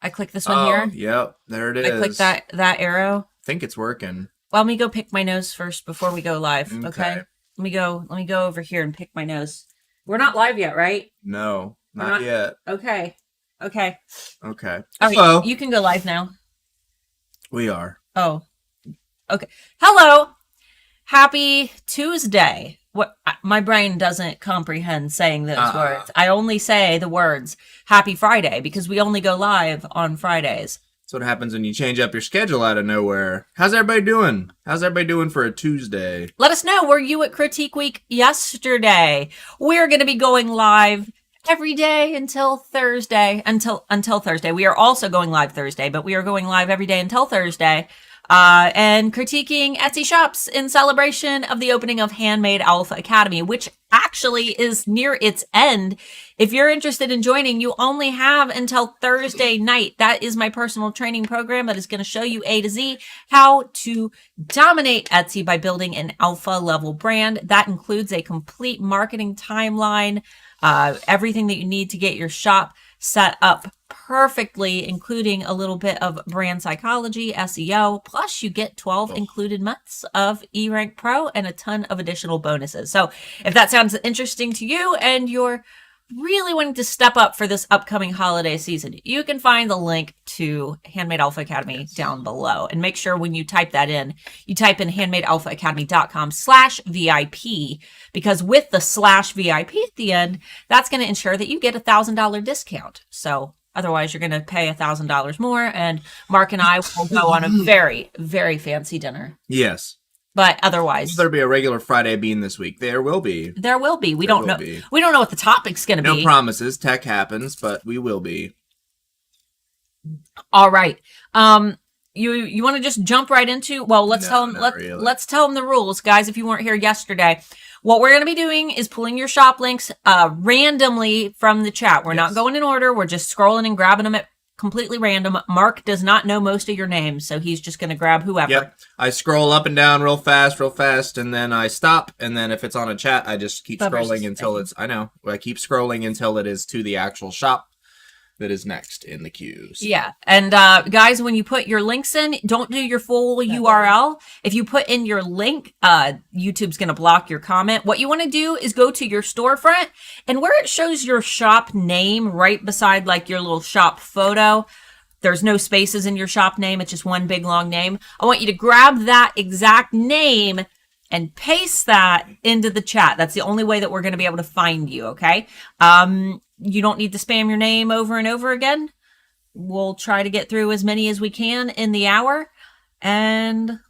I click this one here. Yep, there it is. I click that arrow. I think it's working. Well, let me go pick my nose first before we go live. Okay. Let me go over here and pick my nose. We're not live yet, right? No, not yet. Okay. Okay. Okay. Hello. You can go live now. We are. Oh. Okay. Hello. Happy Tuesday. What my brain doesn't comprehend saying those words. I only say the words Happy Friday because we only go live on Fridays. That's what happens when you change up your schedule out of nowhere. How's everybody doing? How's everybody doing for a Tuesday? Let us know. Were you at Critique Week yesterday? We're going to be going live every day until Thursday. Until Thursday. We are also going live Thursday, but we are going live every day until Thursday. And critiquing Etsy shops in celebration of the opening of Handmade Alpha Academy, which actually is near its end. If you're interested in joining, you only have until Thursday night. That is my personal training program that is going to show you A to Z how to dominate Etsy by building an alpha level brand. That includes a complete marketing timeline, everything that you need to get your shop set up perfectly, including a little bit of brand psychology, SEO, plus you get 12 included months of eRank Pro and a ton of additional bonuses. So if that sounds interesting to you and you're really wanting to step up for this upcoming holiday season, you can find the link to Handmade Alpha Academy down below. And make sure when you type that in, you type in handmadealphaacademy.com/VIP, because with the /VIP at the end, that's going to ensure that you get $1,000 discount. So otherwise, you're going to pay $1,000 more, and Mark and I will go on a very, very fancy dinner. Yes. But otherwise, will there be a regular Friday bean this week? There will be. There will be. We don't know. We don't know what the topic's going to be. No promises. Tech happens, but we will be. All right. You want to just jump right into? Well, let's tell them. Let's tell them the rules, guys. If you weren't here yesterday, what we're going to be doing is pulling your shop links randomly from the chat. We're not going in order. We're just scrolling and grabbing them at completely random. Mark does not know most of your names, so he's just going to grab whoever. Yep. I scroll up and down real fast, and then I stop, and then if it's on a chat, I just keep scrolling until it's, I keep scrolling until it is to the actual shop that is next in the queues. Yeah. And guys, when you put your links in, don't do your full URL. If you put in your link, YouTube's going to block your comment. What you want to do is go to your storefront, and where it shows your shop name right beside like your little shop photo, there's no spaces in your shop name. It's just one big long name. I want you to grab that exact name and paste that into the chat. That's the only way that we're going to be able to find you. Okay. You don't need to spam your name over and over again. We'll try to get through as many as we can in the hour, and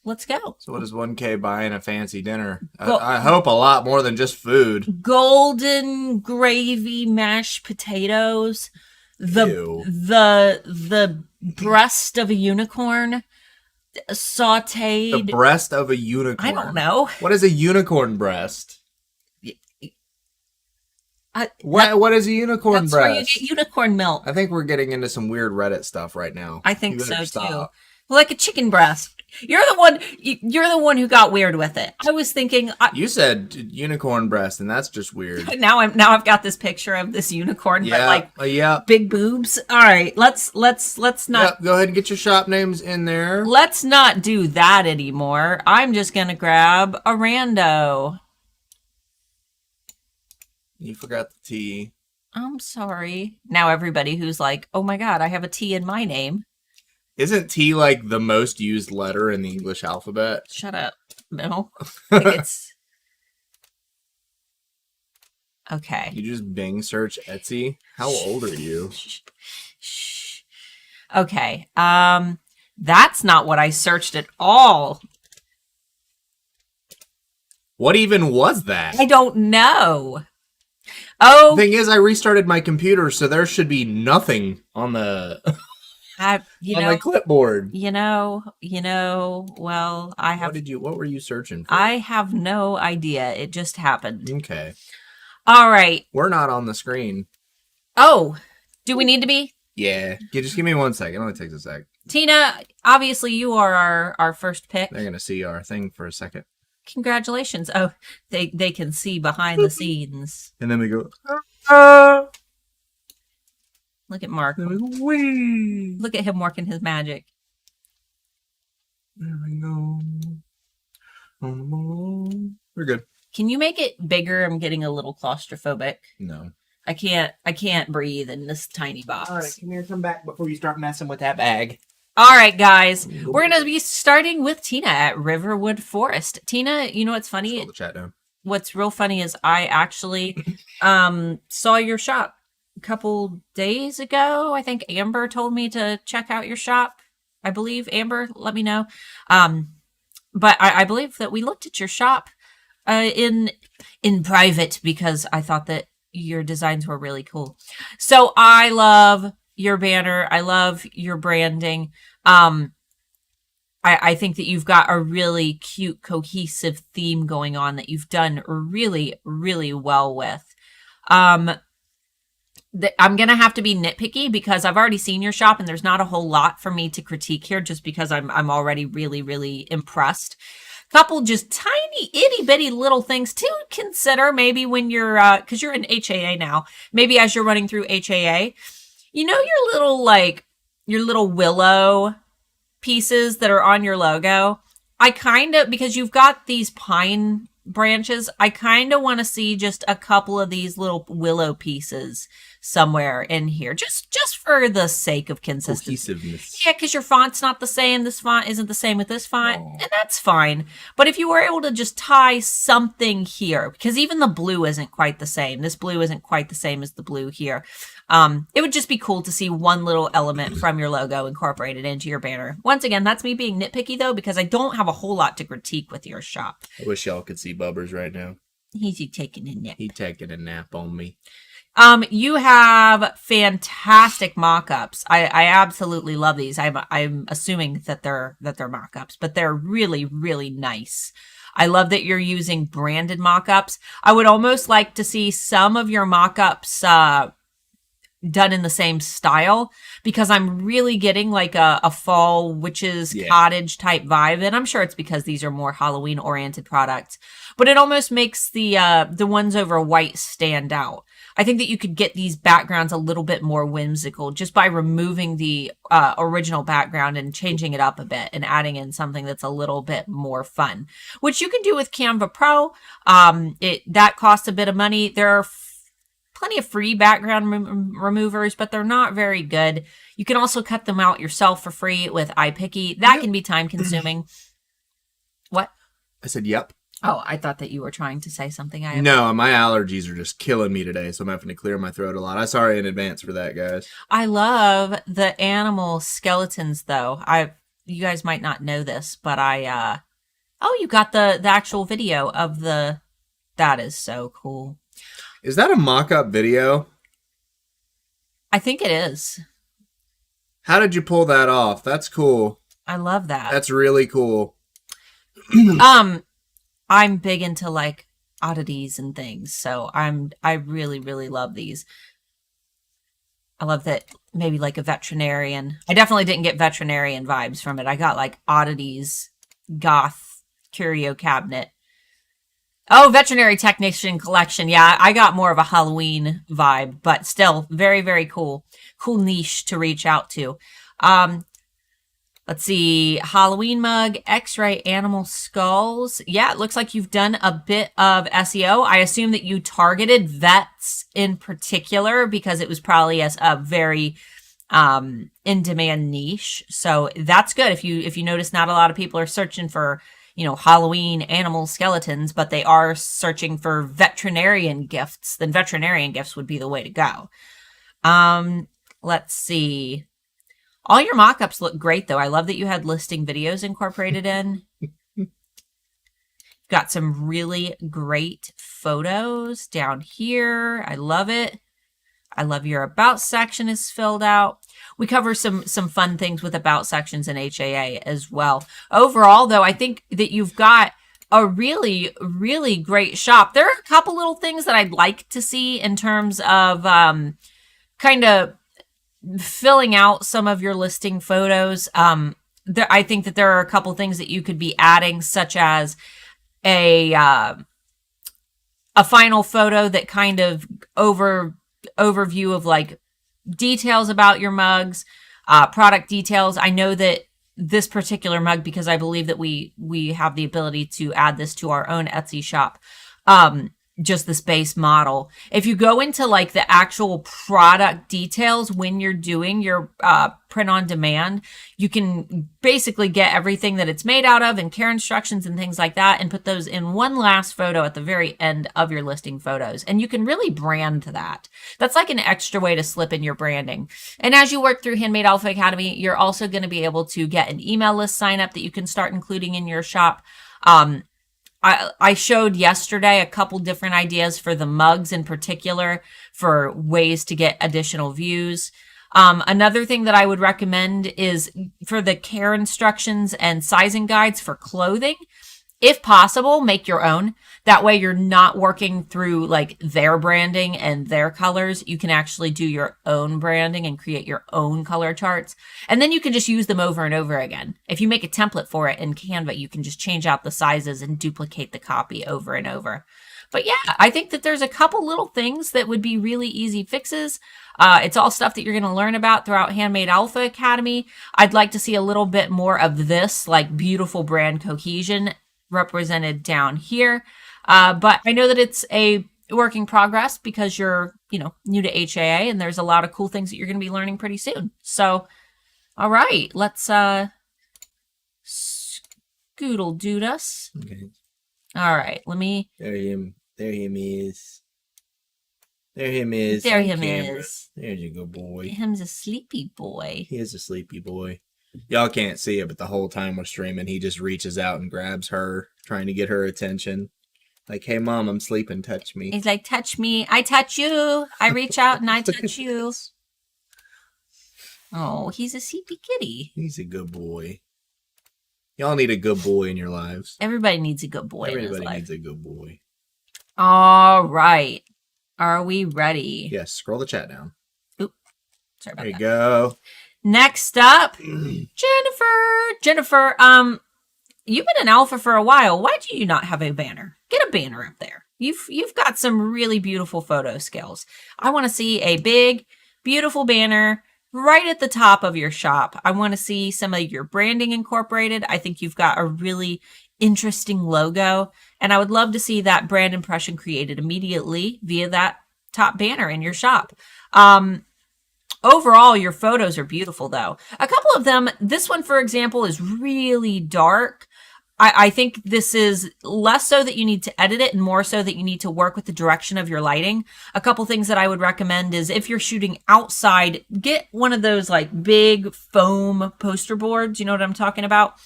let's go. So what is 1K buying a fancy dinner? I hope a lot more than just food. Golden gravy mashed potatoes, the breast of a unicorn, sauteed. The breast of a unicorn. I don't know. What is a unicorn breast? What is a unicorn breast? That's where you get unicorn milk. I think we're getting into some weird Reddit stuff right now. I think so too. Like a chicken breast. You're the one who got weird with it. I was thinking. You said unicorn breast, and that's just weird. Now I've got this picture of this unicorn, but like big boobs. All right, let's not. Yep, go ahead and get your shop names in there. Let's not do that anymore. I'm just gonna grab a rando. You forgot the T. I'm sorry. Now everybody who's like, oh my God, I have a T in my name. Isn't T like the most used letter in the English alphabet? Shut up. No. I think it's... Okay. You just Bing search Etsy? How old are you? Okay. That's not what I searched at all. What even was that? I don't know. Oh. The thing is, I restarted my computer, so there should be nothing on the my clipboard. Well, I have. What were you searching for? I have no idea. It just happened. Okay. All right. We're not on the screen. Oh, do we need to be? Yeah. Just give me 1 second. It only takes a sec. Tina, obviously you are our first pick. They're gonna see our thing for a second. Congratulations. Oh, they can see behind the scenes. And then we go, Look at Mark. Whee! Look at him working his magic. There we go. We're good. Can you make it bigger? I'm getting a little claustrophobic. No. I can't breathe in this tiny box. All right, come here, come back before you start messing with that bag. All right, guys. We're going to be starting with Tina at Riverwood Forest. Tina, you know what's funny? Scroll the chat down. What's real funny is I actually saw your shop a couple days ago. I think Amber told me to check out your shop. I believe Amber, let me know. But I believe that we looked at your shop in private because I thought that your designs were really cool. So I love your banner. I love your branding. I think that you've got a really cute, cohesive theme going on that you've done really, really well with. I'm going to have to be nitpicky because I've already seen your shop and there's not a whole lot for me to critique here just because I'm already really, really impressed. Couple just tiny itty bitty little things to consider maybe when you're because you're in HAA now, maybe as you're running through HAA, you know, your little willow pieces that are on your logo. I kind of, because you've got these pine branches, I kind of want to see just a couple of these little willow pieces somewhere in here, just for the sake of consistency. Cohesiveness. Yeah, because your font's not the same. This font isn't the same with this font, and that's fine. But if you were able to just tie something here, because even the blue isn't quite the same. This blue isn't quite the same as the blue here. It would just be cool to see one little element from your logo incorporated into your banner. Once again, that's me being nitpicky, though, because I don't have a whole lot to critique with your shop. I wish y'all could see Bubbers right now. He's taking a nap. He's taking a nap on me. You have fantastic mock-ups. I absolutely love these. I'm assuming that they're mock-ups, but they're really, really nice. I love that you're using branded mock-ups. I would almost like to see some of your mock-ups done in the same style because I'm really getting like a fall witch's cottage type vibe, and I'm sure it's because these are more Halloween oriented products, but it almost makes the ones over white stand out. I think that you could get these backgrounds a little bit more whimsical just by removing the original background and changing it up a bit and adding in something that's a little bit more fun, which you can do with Canva Pro. That costs a bit of money. There are plenty of free background removers, but they're not very good. You can also cut them out yourself for free with iPicky. That can be time consuming. What? I said, yep. Oh, I thought that you were trying to say something. No, my allergies are just killing me today, so I'm having to clear my throat a lot. I'm sorry in advance for that, guys. I love the animal skeletons, though. You guys might not know this, but oh, you got the actual video of the... That is so cool. Is that a mock-up video? I think it is. How did you pull that off? That's cool. I love that. That's really cool. I'm big into like oddities and things, so I really, really love these. I love that maybe like a veterinarian. I definitely didn't get veterinarian vibes from it. I got like oddities, goth, curio cabinet. Oh, veterinary technician collection. Yeah, I got more of a Halloween vibe, but still very, very cool. Cool niche to reach out to. Let's see. Halloween mug, X-ray animal skulls. Yeah, it looks like you've done a bit of SEO. I assume that you targeted vets in particular because it was probably a very in-demand niche. So that's good. If you notice not a lot of people are searching for, Halloween animal skeletons, but they are searching for veterinarian gifts, then veterinarian gifts would be the way to go. Let's see. All your mock-ups look great, though. I love that you had listing videos incorporated in. Got some really great photos down here. I love it. I love your about section is filled out. We cover some fun things with about sections in HAA as well. Overall, though, I think that you've got a really, really great shop. There are a couple little things that I'd like to see in terms of kind of filling out some of your listing photos. I think that there are a couple things that you could be adding, such as a final photo that kind of overview of like details about your mugs, product details. I know that this particular mug, because I believe that we have the ability to add this to our own Etsy shop, just this base model. If you go into like the actual product details when you're doing your print on demand, you can basically get everything that it's made out of and care instructions and things like that, and put those in one last photo at the very end of your listing photos. And you can really brand that. That's like an extra way to slip in your branding. And as you work through Handmade Alpha Academy, you're also going to be able to get an email list sign up that you can start including in your shop. I showed yesterday a couple different ideas for the mugs in particular for ways to get additional views. Another thing that I would recommend is for the care instructions and sizing guides for clothing. If possible, make your own. That way you're not working through like their branding and their colors. You can actually do your own branding and create your own color charts. And then you can just use them over and over again. If you make a template for it in Canva, you can just change out the sizes and duplicate the copy over and over. But yeah, I think that there's a couple little things that would be really easy fixes. It's all stuff that you're going to learn about throughout Handmade Alpha Academy. I'd like to see a little bit more of this, like beautiful brand cohesion represented down here. But I know that it's a work in progress because you're, new to HAA, and there's a lot of cool things that you're going to be learning pretty soon. So, all right, let's scoodle dood us. Okay. All right, let me. There him is. There him is. There him is. There's a good boy. Him's a sleepy boy. He is a sleepy boy. Y'all can't see it, but the whole time we're streaming, he just reaches out and grabs her, trying to get her attention. Like, hey, Mom, I'm sleeping. Touch me. He's like, touch me. I touch you. I reach out and I touch you. Oh, he's a sleepy kitty. He's a good boy. Y'all need a good boy in your lives. Everybody needs a good boy in his life. Everybody needs a good boy. All right. Are we ready? Yes, scroll the chat down. Oop. Sorry about that. There you go. Next up, Jennifer, you've been an alpha for a while. Why do you not have a banner? Get a banner up there. You've got some really beautiful photo skills. I want to see a big, beautiful banner right at the top of your shop. I want to see some of your branding incorporated. I think you've got a really interesting logo, and I would love to see that brand impression created immediately via that top banner in your shop. Overall, your photos are beautiful, though. A couple of them, this one, for example, is really dark. I think this is less so that you need to edit it and more so that you need to work with the direction of your lighting. A couple things that I would recommend is if you're shooting outside, get one of those like big foam poster boards. You know what I'm talking about?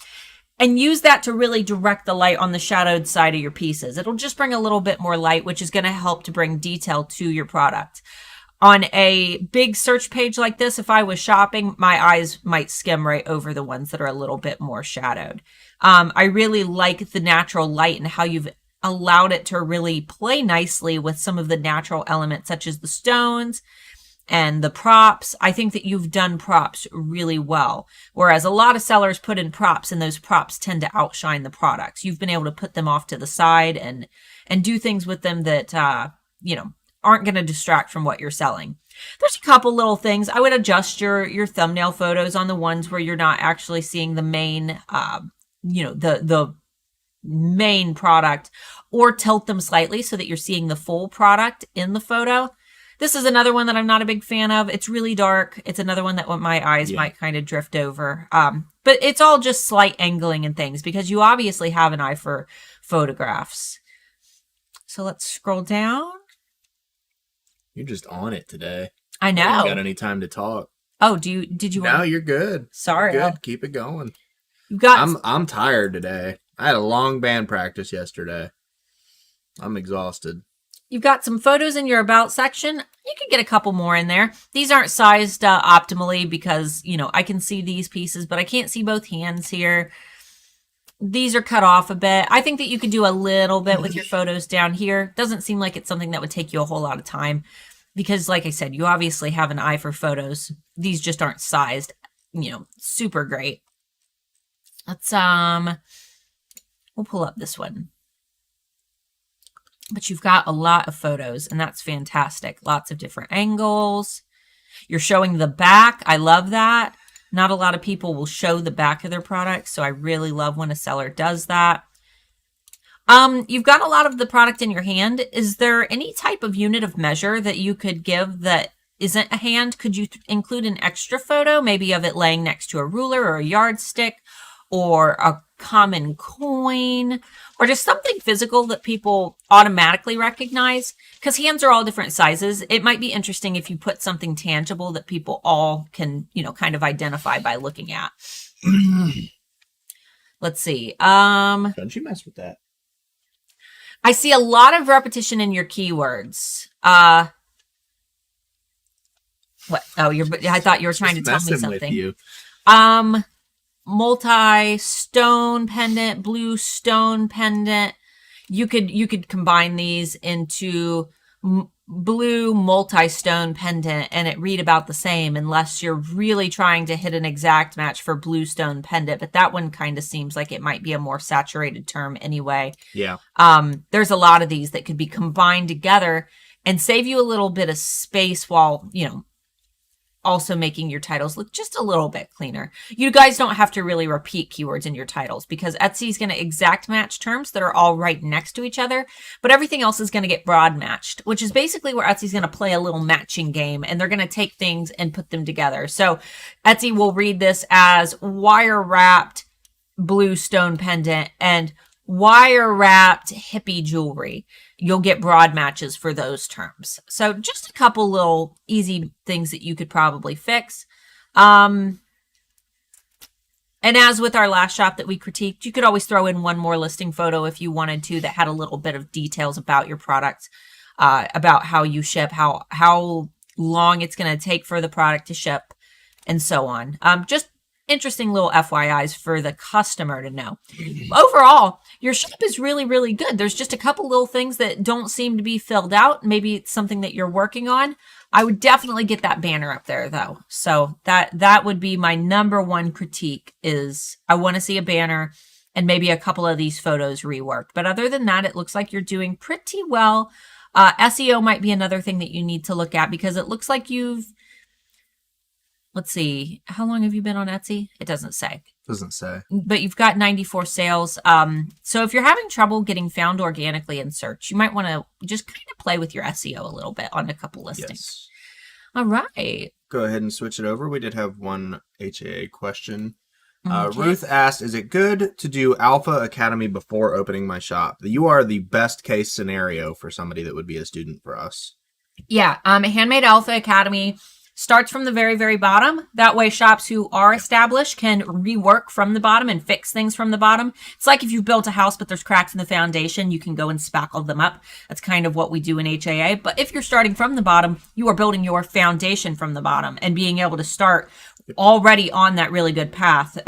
And use that to really direct the light on the shadowed side of your pieces. It'll just bring a little bit more light, which is going to help to bring detail to your product. On a big search page like this, if I was shopping, my eyes might skim right over the ones that are a little bit more shadowed. I really like the natural light and how you've allowed it to really play nicely with some of the natural elements, such as the stones and the props. I think that you've done props really well, whereas a lot of sellers put in props and those props tend to outshine the products. You've been able to put them off to the side and do things with them that, aren't going to distract from what you're selling. There's a couple little things. I would adjust your thumbnail photos on the ones where you're not actually seeing the main, the main product, or tilt them slightly so that you're seeing the full product in the photo. This is another one that I'm not a big fan of. It's really dark. It's another one that my eyes might kind of drift over. But it's all just slight angling and things because you obviously have an eye for photographs. So let's scroll down. You're just on it today. I know. You haven't got any time to talk. Oh, did you? No, you're good. Sorry. You're good. Keep it going. You've got. I'm tired today. I had a long band practice yesterday. I'm exhausted. You've got some photos in your about section. You can get a couple more in there. These aren't sized optimally because, I can see these pieces, but I can't see both hands here. These are cut off a bit. I think that you could do a little bit with your photos down here. Doesn't seem like it's something that would take you a whole lot of time because, like I said, you obviously have an eye for photos. These just aren't sized, super great. Let's, we'll pull up this one. But you've got a lot of photos, and that's fantastic. Lots of different angles. You're showing the back. I love that. Not a lot of people will show the back of their products, so I really love when a seller does that. You've got a lot of the product in your hand. Is there any type of unit of measure that you could give that isn't a hand? Could you include an extra photo, maybe of it laying next to a ruler or a yardstick or a common coin or just something physical that people automatically recognize? Because hands are all different sizes. It might be interesting if you put something tangible that people all can, kind of identify by looking at. Let's see. Don't you mess with that. I see a lot of repetition in your keywords. What? Oh, I thought you were trying to tell me something. With you. Multi-stone pendant, blue stone pendant. You could combine these into blue multi-stone pendant and it read about the same unless you're really trying to hit an exact match for blue stone pendant. But that one kind of seems like it might be a more saturated term anyway. Yeah. There's a lot of these that could be combined together and save you a little bit of space while, also making your titles look just a little bit cleaner. You guys don't have to really repeat keywords in your titles because Etsy is going to exact match terms that are all right next to each other, but everything else is going to get broad matched, which is basically where Etsy is going to play a little matching game and they're going to take things and put them together. So Etsy will read this as wire wrapped blue stone pendant and wire wrapped hippie jewelry. You'll get broad matches for those terms. So just a couple little easy things that you could probably fix. And as with our last shop that we critiqued, you could always throw in one more listing photo if you wanted to that had a little bit of details about your products, about how you ship, how long it's going to take for the product to ship, and so on. Just interesting little FYIs for the customer to know. Overall, your shop is really, really good. There's just a couple little things that don't seem to be filled out. Maybe it's something that you're working on. I would definitely get that banner up there though. So that would be my number one critique is I want to see a banner and maybe a couple of these photos reworked. But other than that, it looks like you're doing pretty well. SEO might be another thing that you need to look at because it looks like let's see, how long have you been on Etsy? It doesn't say. Doesn't say. But you've got 94 sales. So if you're having trouble getting found organically in search, you might want to just kind of play with your SEO a little bit on a couple listings. Yes. All right. Go ahead and switch it over. We did have one HAA question. Okay. Ruth asked, is it good to do Alpha Academy before opening my shop? You are the best case scenario for somebody that would be a student for us. Yeah. Handmade Alpha Academy starts from the very, very bottom. That way shops who are established can rework from the bottom and fix things from the bottom. It's like if you've built a house, but there's cracks in the foundation, you can go and spackle them up. That's kind of what we do in HAA. But if you're starting from the bottom, you are building your foundation from the bottom and being able to start already on that really good path.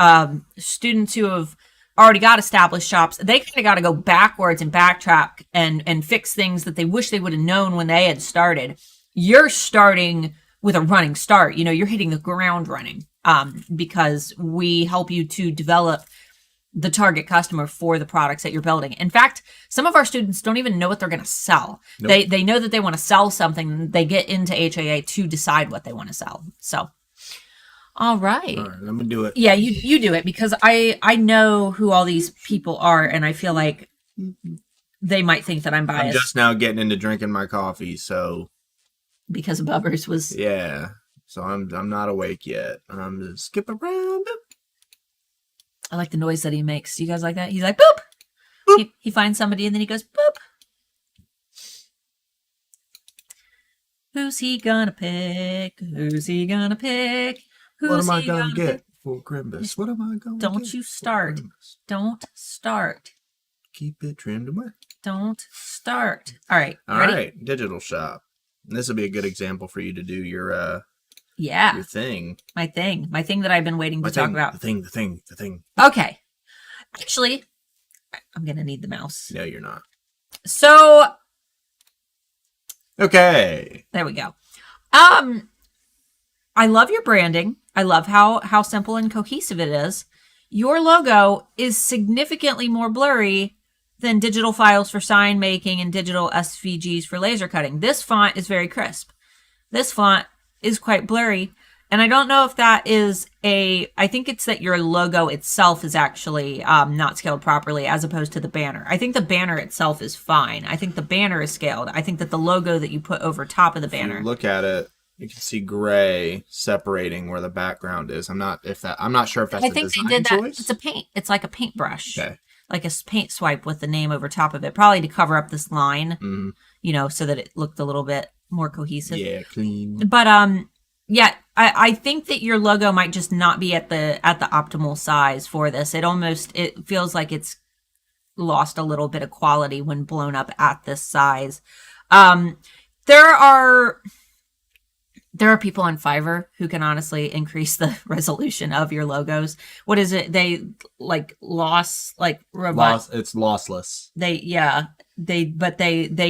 Students who have already got established shops, they kind of got to go backwards and backtrack and fix things that they wish they would have known when they had started. You're starting with a running start. You're hitting the ground running because we help you to develop the target customer for the products that you're building. In fact, some of our students don't even know what they're going to sell. Nope. They know that they want to sell something. They get into HAA to decide what they want to sell. So, all right. All right, I'm going to do it. Yeah, you do it because I know who all these people are and I feel like they might think that I'm biased. I'm just now getting into drinking my coffee, so... Because Bubbers was... Yeah. So I'm not awake yet. I'm just skipping around. I like the noise that he makes. Do you guys like that? He's like, boop! Boop. He finds somebody and then he goes, boop! Who's he gonna pick? Who's he gonna pick? What am I gonna get for Grimbus? What am I gonna get? Don't you start. Don't start. Keep it trimmed away. Don't start. All right. All right. Digital shop. This will be a good example for you to do your thing. My thing that I've been waiting to talk about. The thing. Okay. Actually, I'm going to need the mouse. No, you're not. So. Okay. There we go. I love your branding. I love how simple and cohesive it is. Your logo is significantly more blurry than digital files for sign making and digital SVGs for laser cutting. This font is very crisp. This font is quite blurry. And I don't know if that is I think it's that your logo itself is actually not scaled properly as opposed to the banner. I think the banner itself is fine. I think the banner is scaled. I think that the logo that you put over top of the banner. If you look at it, you can see gray separating where the background is. I'm not sure if that's a design choice. It's a paint. It's like a paintbrush. Okay. Like a paint swipe with the name over top of it, probably to cover up this line, so that it looked a little bit more cohesive. Yeah, clean. But yeah, I think that your logo might just not be at the optimal size for this. It feels like it's lost a little bit of quality when blown up at this size. There are people on Fiverr who can honestly increase the resolution of your logos. What is it? They it's lossless. They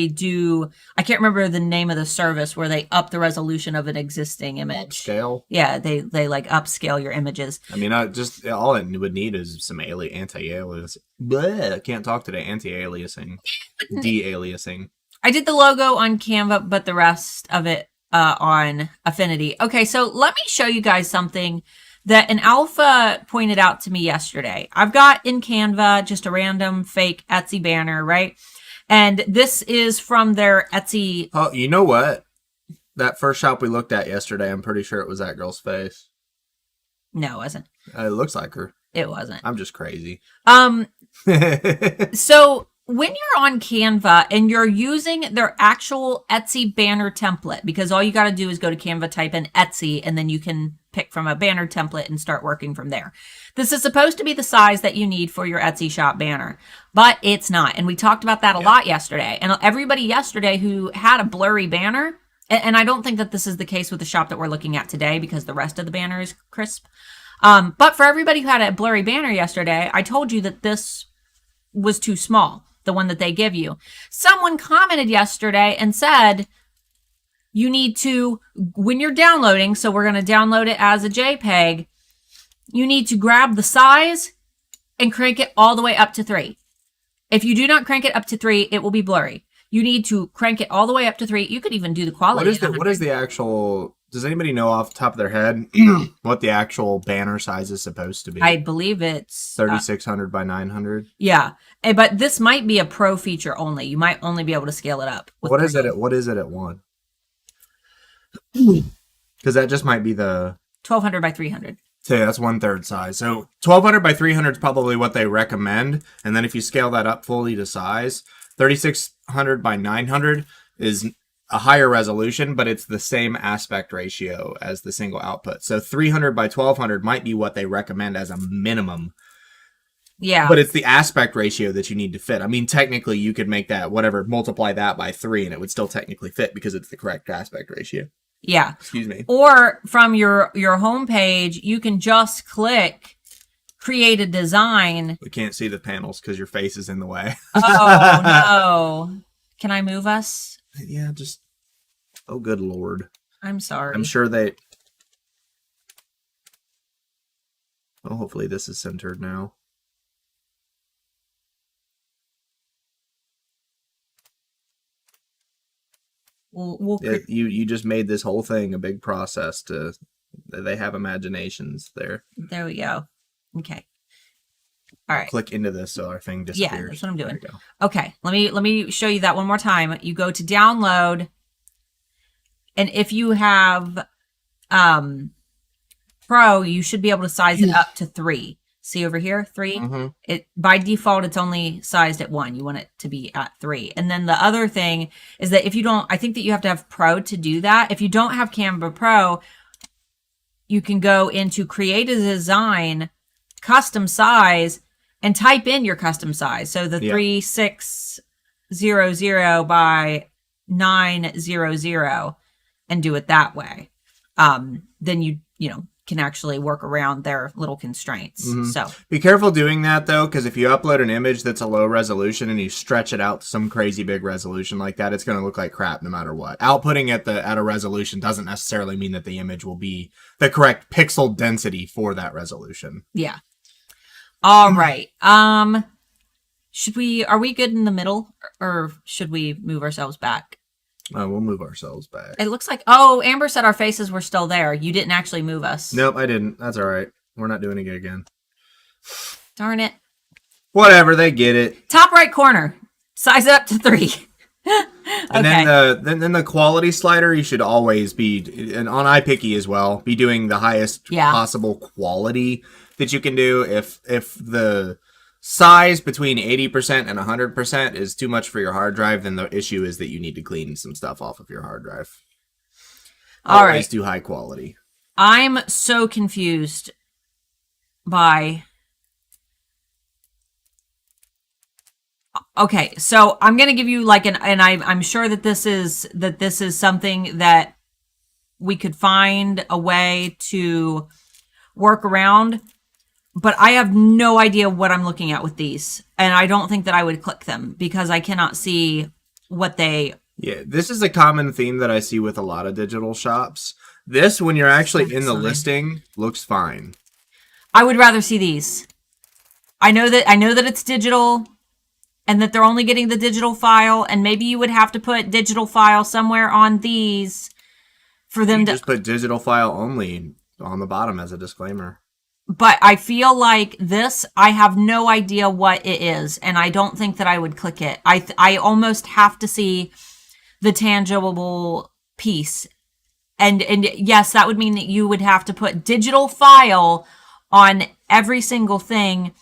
do. I can't remember the name of the service where they up the resolution of an existing image. Upscale. Yeah, they like upscale your images. I mean, all it would need is some anti-aliasing. I can't talk today. Anti-aliasing, de-aliasing. I did the logo on Canva, but the rest of it on Affinity. Okay, so let me show you guys something that an alpha pointed out to me yesterday. I've got in Canva just a random fake Etsy banner, right? And this is from their Etsy. Oh, you know what? That first shop we looked at yesterday, I'm pretty sure it was that girl's face. No, it wasn't. It looks like her. It wasn't. I'm just crazy. So when you're on Canva and you're using their actual Etsy banner template, because all you got to do is go to Canva, type in Etsy, and then you can pick from a banner template and start working from there. This is supposed to be the size that you need for your Etsy shop banner, but it's not. And we talked about that a lot yesterday. And everybody yesterday who had a blurry banner, and I don't think that this is the case with the shop that we're looking at today because the rest of the banner is crisp. But for everybody who had a blurry banner yesterday, I told you that this was too small. The one that they give you. Someone commented yesterday and said, you need to, when you're downloading, so we're going to download it as a JPEG, you need to grab the size and crank it all the way up to 3. If you do not crank it up to 3, it will be blurry. You need to crank it all the way up to 3. You could even do the quality. What is the actual, does anybody know off the top of their head what the actual banner size is supposed to be? I believe it's 3600 by 900. Yeah. But this might be a pro feature only. You might only be able to scale it up. What is it at 1? Because that just might be the 1200 by 300. So that's 1/3 size. So 1200 by 300 is probably what they recommend. And then if you scale that up fully to size, 3600 by 900 is a higher resolution, but it's the same aspect ratio as the single output. So 300 by 1200 might be what they recommend as a minimum. Yeah. But it's the aspect ratio that you need to fit. I mean, technically you could make that, multiply that by 3 and it would still technically fit because it's the correct aspect ratio. Yeah. Excuse me. Or from your homepage, you can just click create a design. We can't see the panels because your face is in the way. Oh, no. Can I move us? Yeah, just... Oh, good Lord. I'm sorry. I'm sure they... Oh, hopefully this is centered now. You just made this whole thing a big process to... They have imaginations there. There we go. Okay. All right. Click into this so our thing disappears. Yeah, that's what I'm doing. Okay, let me show you that one more time. You go to download, and if you have Pro, you should be able to size it up to 3. See over here, 3. Mm-hmm. It by default it's only sized at 1. You want it to be at 3. And then the other thing is that if you don't, I think that you have to have Pro to do that. If you don't have Canva Pro, you can go into create a design, custom size, and type in your custom size. So the 3600 by 900 and do it that way. Then you can actually work around their little constraints. Mm-hmm. So be careful doing that though, because if you upload an image that's a low resolution and you stretch it out to some crazy big resolution like that, it's going to look like crap no matter what. Outputting at a resolution doesn't necessarily mean that the image will be the correct pixel density for that resolution. Yeah. All right. Are we good in the middle or should we move ourselves back? Oh, we'll move ourselves back. It looks like... Oh, Amber said our faces were still there. You didn't actually move us. Nope, I didn't. That's all right. We're not doing it again. Darn it. Whatever, they get it. Top right corner. Size it up to 3. And then the quality slider, you should always be, and on iPicky as well, be doing the highest possible quality that you can do. If the size between 80% and 100% is too much for your hard drive, then the issue is that you need to clean some stuff off of your hard drive. Always do high quality. I'm so confused by... Okay, so I'm going to give you like I'm sure that this is something that we could find a way to work around, but I have no idea what I'm looking at with these, and I don't think that I would click them because I cannot see what they... Yeah, this is a common theme that I see with a lot of digital shops. This, when you're actually in the listing, looks fine. I would rather see these. I know that it's digital and that they're only getting the digital file, and maybe you would have to put digital file somewhere on these for them to... Just put digital file only on the bottom as a disclaimer. But I feel like this, I have no idea what it is, and I don't think that I would click it. I almost have to see the tangible piece. And yes, that would mean that you would have to put digital file on every single thing.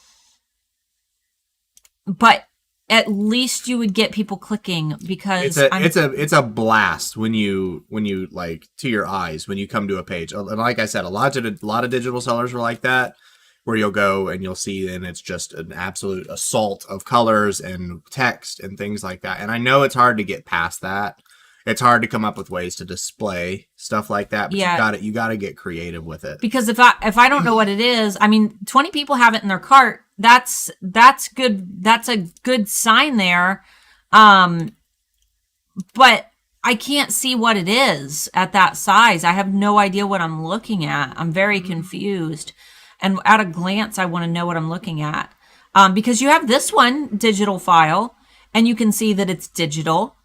But at least you would get people clicking, because it's a blast when you like, to your eyes when you come to a page. And like I said, a lot of digital sellers are like that, where you'll go and you'll see, and it's just an absolute assault of colors and text and things like that. And I know it's hard to get past that. It's hard to come up with ways to display stuff like that, but you gotta get creative with it. Because if I don't know what it is, I mean, 20 people have it in their cart. That's good. That's a good sign there. But I can't see what it is at that size. I have no idea what I'm looking at. I'm very confused. And at a glance, I want to know what I'm looking at. Because you have this one digital file, and you can see that it's digital.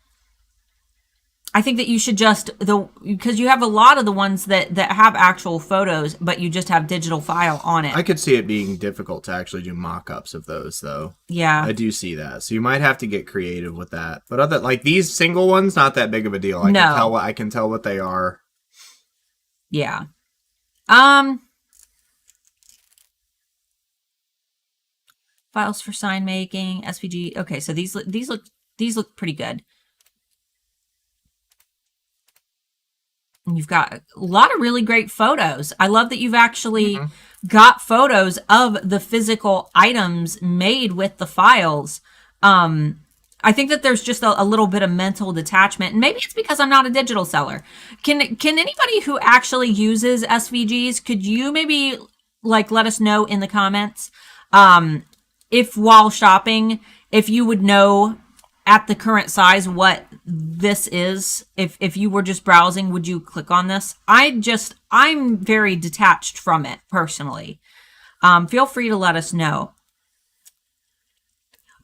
I think that you should because you have a lot of the ones that have actual photos, but you just have digital file on it. I could see it being difficult to actually do mock-ups of those, though. Yeah. I do see that. So you might have to get creative with that. But other, like these single ones, not that big of a deal. I can tell what they are. Yeah. Files for sign making, SVG. Okay, so these look pretty good. And you've got a lot of really great photos. I love that you've actually got photos of the physical items made with the files. I think that there's just a little bit of mental detachment, and maybe it's because I'm not a digital seller. Can anybody who actually uses SVGs, could you maybe like let us know in the comments if while shopping, if you would know at the current size what this is? If you were just browsing, would you click on this? I'm very detached from it personally. Feel free to let us know.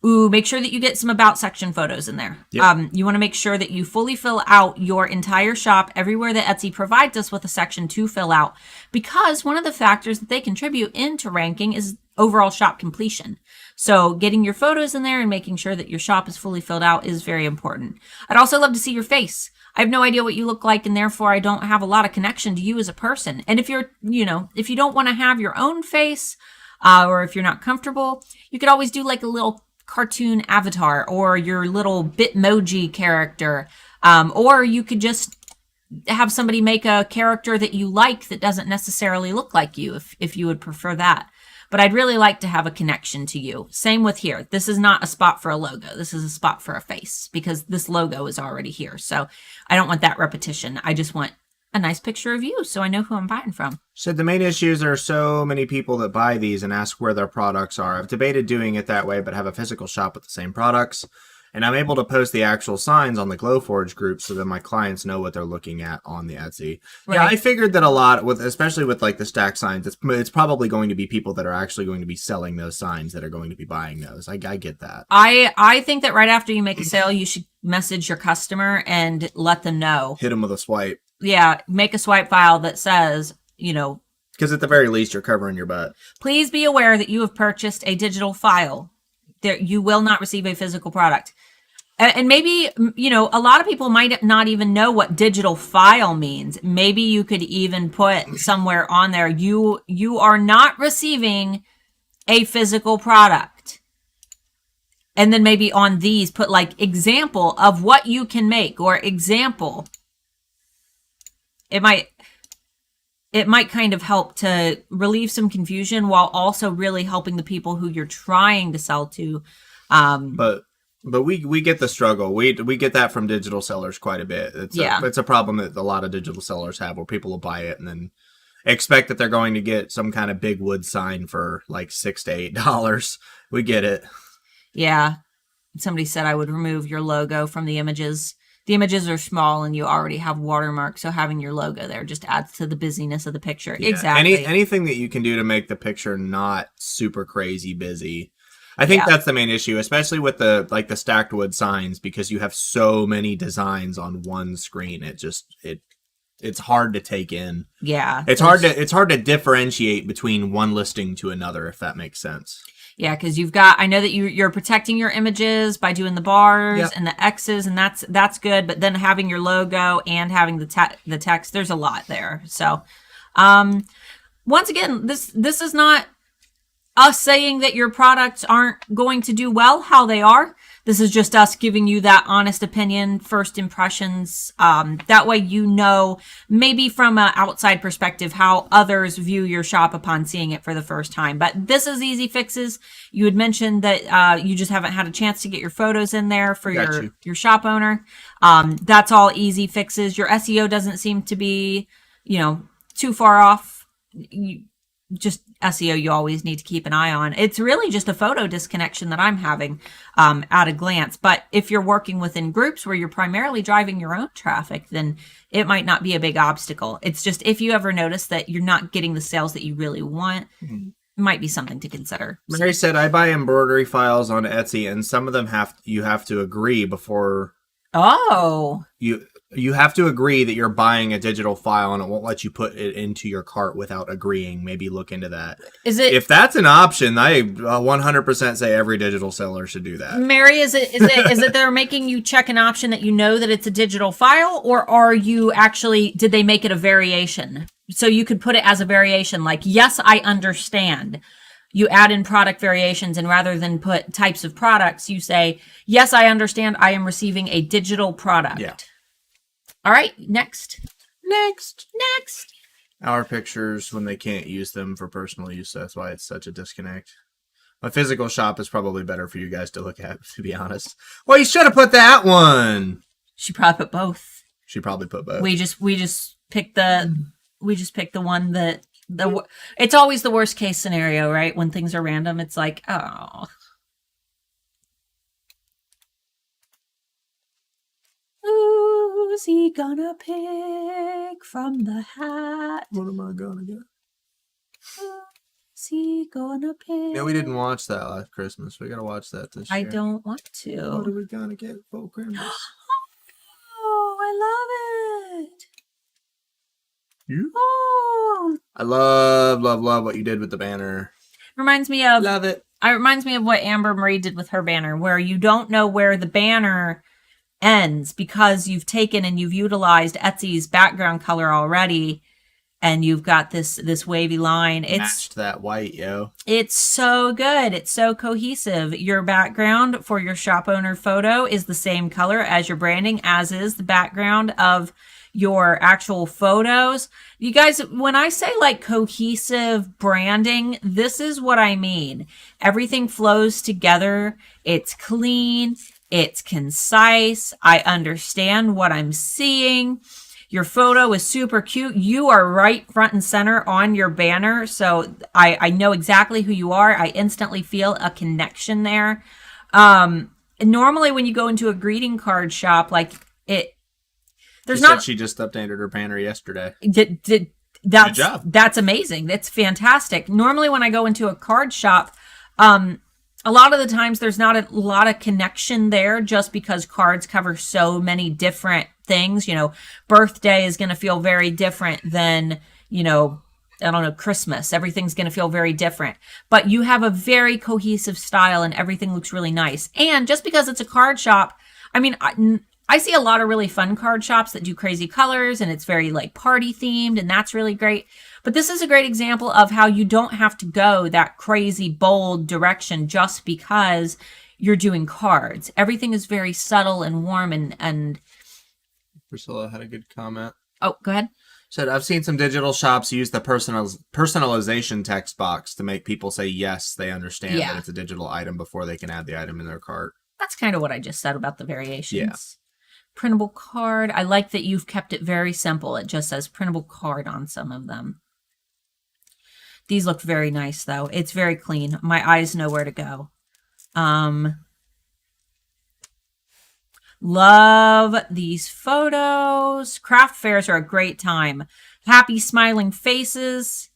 Ooh, make sure that you get some about section photos in there. Yep. You want to make sure that you fully fill out your entire shop everywhere that Etsy provides us with a section to fill out, because one of the factors that they contribute into ranking is overall shop completion. So getting your photos in there and making sure that your shop is fully filled out is very important. I'd also love to see your face. I have no idea what you look like, and therefore I don't have a lot of connection to you as a person. And if you're, if you don't want to have your own face, or if you're not comfortable, you could always do like a little cartoon avatar or your little Bitmoji character. Or you could just have somebody make a character that you like that doesn't necessarily look like you, if you would prefer that. But I'd really like to have a connection to you. Same with here. This is not a spot for a logo. This is a spot for a face, because this logo is already here. So I don't want that repetition. I just want a nice picture of you so I know who I'm buying from. So the main issue is there are so many people that buy these and ask where their products are. I've debated doing it that way, but have a physical shop with the same products. And I'm able to post the actual signs on the Glowforge group so that my clients know what they're looking at on the Etsy. Right. Yeah, I figured that a lot, especially with like the stack signs, it's probably going to be people that are actually going to be selling those signs that are going to be buying those. I get that. I think that right after you make a sale, you should message your customer and let them know. Hit them with a swipe. Yeah, make a swipe file that says, because at the very least, you're covering your butt. Please be aware that you have purchased a digital file. You will not receive a physical product. And maybe, a lot of people might not even know what digital file means. Maybe you could even put somewhere on there, you are not receiving a physical product. And then maybe on these, put like example of what you can make or example. It might kind of help to relieve some confusion while also really helping the people who you're trying to sell to. But we get the struggle. We get that from digital sellers quite a bit. It's a problem that a lot of digital sellers have, where people will buy it and then expect that they're going to get some kind of big wood sign for like $6 to $8. We get it. Yeah. Somebody said I would remove your logo from the images. The images are small and you already have watermarks, so having your logo there just adds to the busyness of the picture. Yeah. Exactly. Anything that you can do to make the picture not super crazy busy. I think that's the main issue, especially with the stacked wood signs, because you have so many designs on one screen. It's hard to take in. Yeah. It's hard to differentiate between one listing to another, if that makes sense. Yeah, because I know that you're protecting your images by doing the bars and the X's, and that's good. But then having your logo and having the text, there's a lot there. So, once again, this is not us saying that your products aren't going to do well how they are. This is just us giving you that honest opinion, first impressions. That way, maybe from an outside perspective, how others view your shop upon seeing it for the first time. But this is easy fixes. You had mentioned that you just haven't had a chance to get your photos in there for your shop owner. That's all easy fixes. Your SEO doesn't seem to be, too far off. Just SEO you always need to keep an eye on. It's really just a photo disconnection that I'm having at a glance. But if you're working within groups where you're primarily driving your own traffic, then it might not be a big obstacle. It's just if you ever notice that you're not getting the sales that you really want, it might be something to consider. Mary said, I buy embroidery files on Etsy, and some of them you have to agree before... Oh. You have to agree that you're buying a digital file, and it won't let you put it into your cart without agreeing. Maybe look into that. If that's an option, I 100% say every digital seller should do that. Mary, is it they're making you check an option that that it's a digital file, or did they make it a variation? So you could put it as a variation, like, yes, I understand. You add in product variations, and rather than put types of products, you say, yes, I understand I am receiving a digital product. Yeah. All right, next. Our pictures when they can't use them for personal use. That's why it's such a disconnect. My physical shop is probably better for you guys to look at, to be honest. Well, you should have put that one. She probably put both. She probably put both. We just picked the one that it's always the worst case scenario, right? When things are random, it's like, oh. Who's he gonna pick from the hat? What am I gonna get? Who's he gonna pick? Yeah, we didn't watch that last Christmas. We gotta watch that this year. I don't want to. What are we gonna get for Christmas? Oh, I love it. You? Oh. I love what you did with the banner. Reminds me of... Love it. It reminds me of what Amber Marie did with her banner, where you don't know where the banner ends because you've taken and you've utilized Etsy's background color already, and you've got this wavy line. Matched that white, yo. It's so good. It's so cohesive. Your background for your shop owner photo is the same color as your branding, as is the background of your actual photos. You guys, when I say like cohesive branding, this is what I mean. Everything flows together. It's clean. It's concise. I understand what I'm seeing. Your photo is super cute. You are right front and center on your banner. So I know exactly who you are. I instantly feel a connection there. normally when you go into a greeting card shop, like there's she said she just updated her banner yesterday. Good job. That's amazing. That's fantastic. Normally when I go into a card shop, a lot of the times there's not a lot of connection there just because cards cover so many different things. You know, birthday is going to feel very different than, you know, I don't know, Christmas. Everything's going to feel very different. But you have a very cohesive style and everything looks really nice. And just because it's a card shop, I mean, I see a lot of really fun card shops that do crazy colors and it's very like party themed and that's really great. But this is a great example of how you don't have to go that crazy bold direction just because you're doing cards. Everything is very subtle and warm and Priscilla had a good comment. Oh, go ahead. Said, I've seen some digital shops use the personalization text box to make people say yes, they understand that it's a digital item before they can add the item in their cart. That's kind of what I just said about the variations. Yeah. Printable card. I like that you've kept it very simple. It just says printable card on some of them. These look very nice, though. It's very clean. My eyes know where to go. Love these photos. Craft fairs are a great time. Happy smiling faces.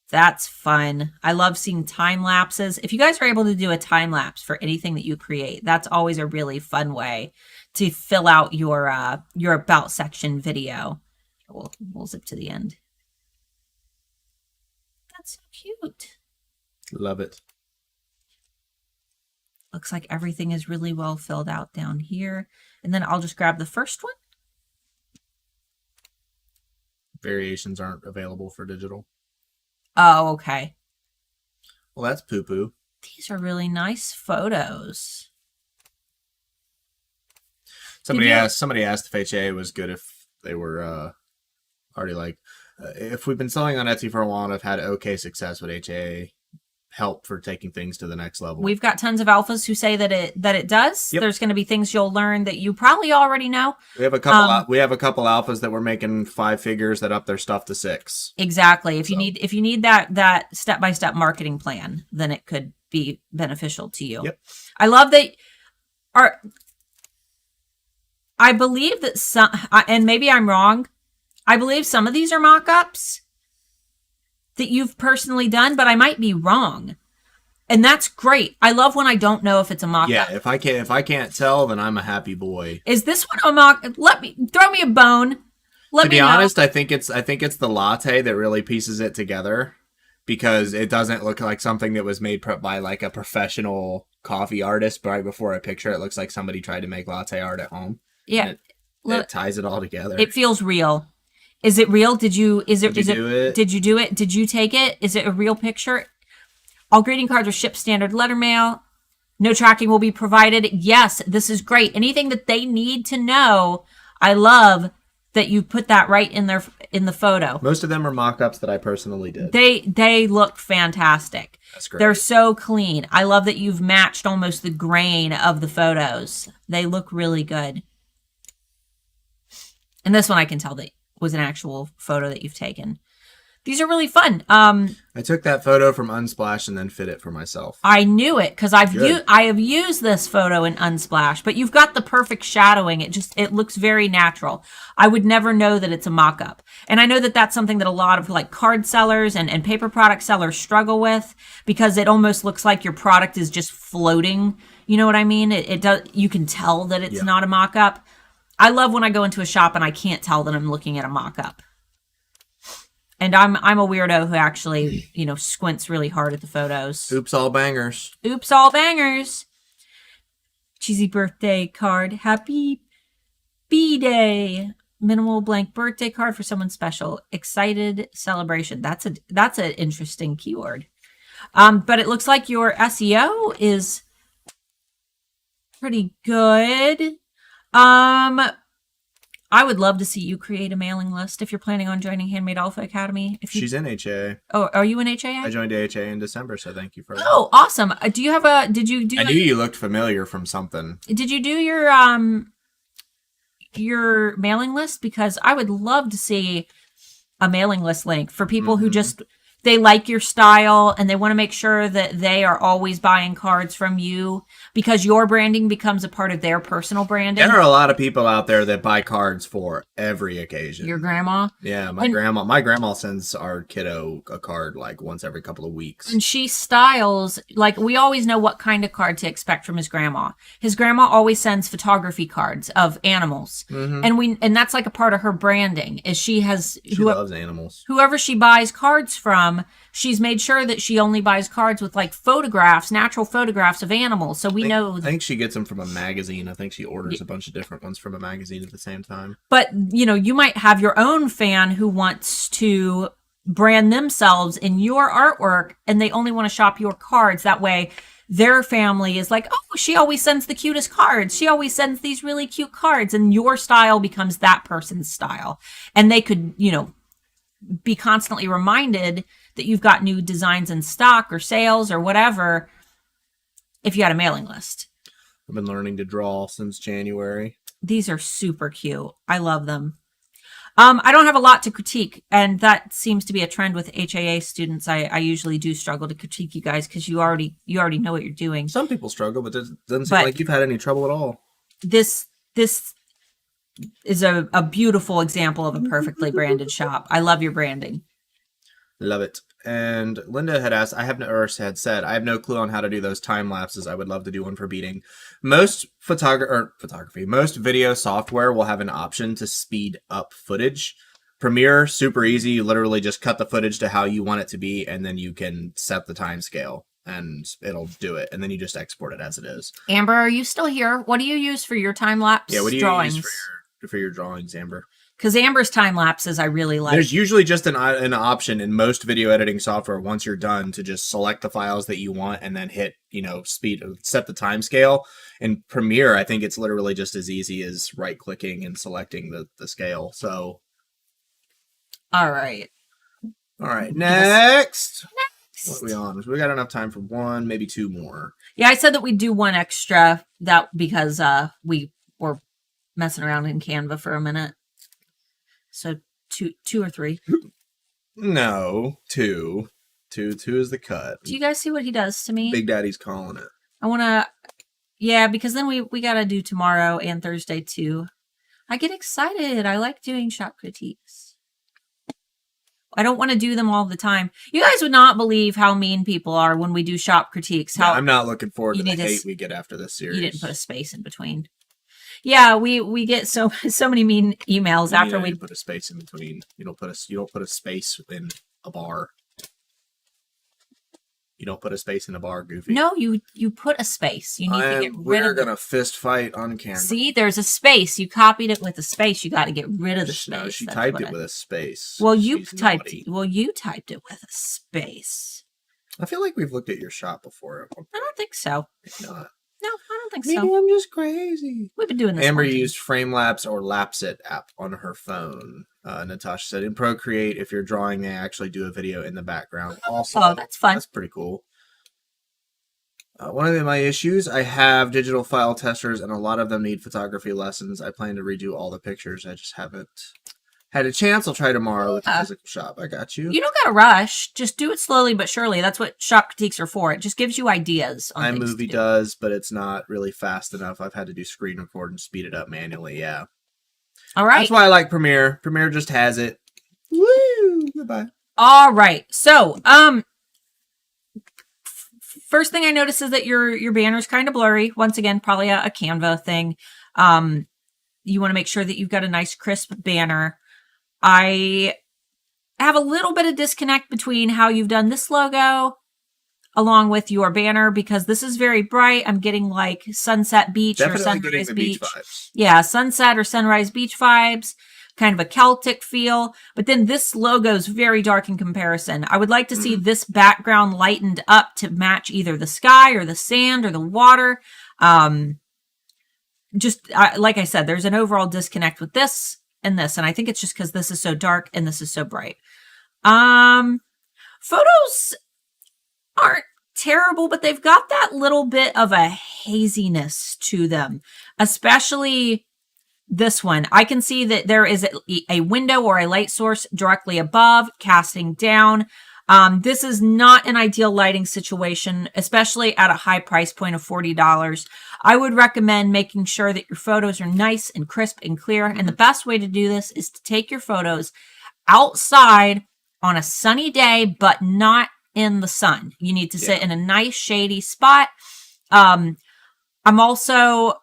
That's fun. I love seeing time lapses. If you guys are able to do a time lapse for anything that you create, that's always a really fun way to fill out your about section video. We'll zip to the end. That's so cute. Love it. Looks like everything is really well filled out down here. And then I'll just grab the first one. Variations aren't available for digital. Oh, okay. Well, that's poo-poo. These are really nice photos. Somebody asked if HA was good if they were already like... if we've been selling on Etsy for a while and I've had okay success with HA... help for taking things to the next level. We've got tons of alphas who say that it does. Yep. There's going to be things you'll learn that you probably already know. We have a couple alphas that we're making 5 figures that up their stuff to 6. Exactly. If you need that step-by-step marketing plan, then it could be beneficial to you. Yep. I love that I believe that some, and maybe I'm wrong, I believe some of these are mock-ups that you've personally done, but I might be wrong. And that's great. I love when I don't know if it's a mock-up. Yeah, if I can't tell, then I'm a happy boy. Is this one a mock? Throw me a bone. To be honest, I think it's the latte that really pieces it together because it doesn't look like something that was made by like a professional coffee artist. But right before I picture it, looks like somebody tried to make latte art at home. Yeah, it ties it all together. It feels real. Is it real? Did you do it? Did you do it? Did you take it? Is it a real picture? All greeting cards are shipped standard letter mail. No tracking will be provided. Yes, this is great. Anything that they need to know, I love that you put that right in the photo. Most of them are mock-ups that I personally did. They look fantastic. That's great. They're so clean. I love that you've matched almost the grain of the photos. They look really good. And this one I can tell that was an actual photo that you've taken. These are really fun. I took that photo from Unsplash and then fit it for myself. I knew it because I have used this photo in Unsplash, but you've got the perfect shadowing. It looks very natural. I would never know that it's a mock-up. And I know that that's something that a lot of like card sellers and paper product sellers struggle with because it almost looks like your product is just floating. You know what I mean? It does. You can tell that it's not a mock-up. I love when I go into a shop and I can't tell that I'm looking at a mock-up. And I'm a weirdo who actually, squints really hard at the photos. Oops, all bangers. Oops, all bangers. Cheesy birthday card. Happy B-Day. Minimal blank birthday card for someone special. Excited celebration. That's an interesting keyword. But it looks like your SEO is pretty good. I would love to see you create a mailing list if you're planning on joining Handmade Alpha Academy. She's in HA. Oh, are you in HA? I joined HA in December, so thank you for that. Oh, awesome. Did you do I knew you looked familiar from something. Did you do your mailing list? Because I would love to see a mailing list link for people who they like your style and they want to make sure that they are always buying cards from you because your branding becomes a part of their personal branding. There are a lot of people out there that buy cards for every occasion. Your grandma? Yeah, my grandma sends our kiddo a card like once every couple of weeks. And she styles, like, we always know what kind of card to expect from his grandma. His grandma always sends photography cards of animals. And that's like a part of her branding is she loves animals. Whoever she buys cards from, she's made sure that she only buys cards with like photographs, natural photographs of animals. So I think she gets them from a magazine. I think she orders a bunch of different ones from a magazine at the same time. But, you might have your own fan who wants to brand themselves in your artwork and they only want to shop your cards. That way their family is like, oh, she always sends the cutest cards. She always sends these really cute cards. And your style becomes that person's style. And they could, be constantly reminded that you've got new designs in stock or sales or whatever if you had a mailing list. I've been learning to draw since January. These are super cute. I love them. I don't have a lot to critique, and that seems to be a trend with HAA students. I usually do struggle to critique you guys because you already know what you're doing. Some people struggle, but it doesn't seem like you've had any trouble at all. This is a beautiful example of a perfectly branded shop. I love your branding. Love it. And Linda had asked, I have no clue on how to do those time lapses. I would love to do one for beading. Most most video software will have an option to speed up footage. Premiere, super easy. You literally just cut the footage to how you want it to be, and then you can set the time scale, and it'll do it. And then you just export it as it is. Amber, are you still here? What do you use for your time lapse? Yeah, what do you drawings? use for your drawings, Amber? Because Amber's time lapses I really like. There's usually just an option in most video editing software once you're done to just select the files that you want and then hit, speed, set the time scale. In Premiere, I think it's literally just as easy as right-clicking and selecting the scale. So, all right. Next. What are we on? We got enough time for one, maybe two more. Yeah, I said that we'd do one extra because we were messing around in Canva for a minute. So two or three. No, two. Two is the cut. Do you guys see what he does to me? Big Daddy's calling it. I want to, yeah, because then we got to do tomorrow and Thursday too. I get excited. I like doing shop critiques. I don't want to do them all the time. You guys would not believe how mean people are when we do shop critiques. I'm not looking forward to the hate we get after this series. You didn't put a space in between. Yeah, we get so many mean emails after we put a space in between. You don't put a space in a bar. You don't put a space in a bar, Goofy. No, you put a space. You need to get rid of it. We're gonna fist fight on camera. See, there's a space. You copied it with a space. You got to get rid of the space. No, she typed it with a space. Well, you typed it with a space. I feel like we've looked at your shop before. I don't think so. Not. No, I don't think Maybe so. I'm just crazy. We've been doing this. Amber used Framelapse or Lapsit app on her phone. Natasha said, in Procreate, if you're drawing, they actually do a video in the background. Also, oh, that's fun. That's pretty cool. One of my issues, I have digital file testers, and a lot of them need photography lessons. I plan to redo all the pictures. I just haven't had a chance. I'll try tomorrow with the physical shop. I got you. You don't got to rush. Just do it slowly but surely. That's what shop critiques are for. It just gives you ideas. iMovie does, but it's not really fast enough. I've had to do screen record and speed it up manually. Yeah. All right. That's why I like Premiere. Premiere just has it. Woo! Goodbye. All right. So, first thing I noticed is that your banner's kind of blurry. Once again, probably a Canva thing. You want to make sure that you've got a nice crisp banner. I have a little bit of disconnect between how you've done this logo along with your banner because this is very bright. I'm getting like sunset beach or sunrise beach vibes. Yeah, sunset or sunrise beach vibes, kind of a Celtic feel. But then this logo is very dark in comparison. I would like to see this background lightened up to match either the sky or the sand or the water. Like I said, there's an overall disconnect with this and this. And I think it's just because this is so dark and this is so bright. Photos aren't terrible, but they've got that little bit of a haziness to them, especially this one. I can see that there is a window or a light source directly above, casting down. This is not an ideal lighting situation, especially at a high price point of $40. I would recommend making sure that your photos are nice and crisp and clear. And the best way to do this is to take your photos outside on a sunny day, but not in the sun. You need to sit in a nice shady spot. I'm also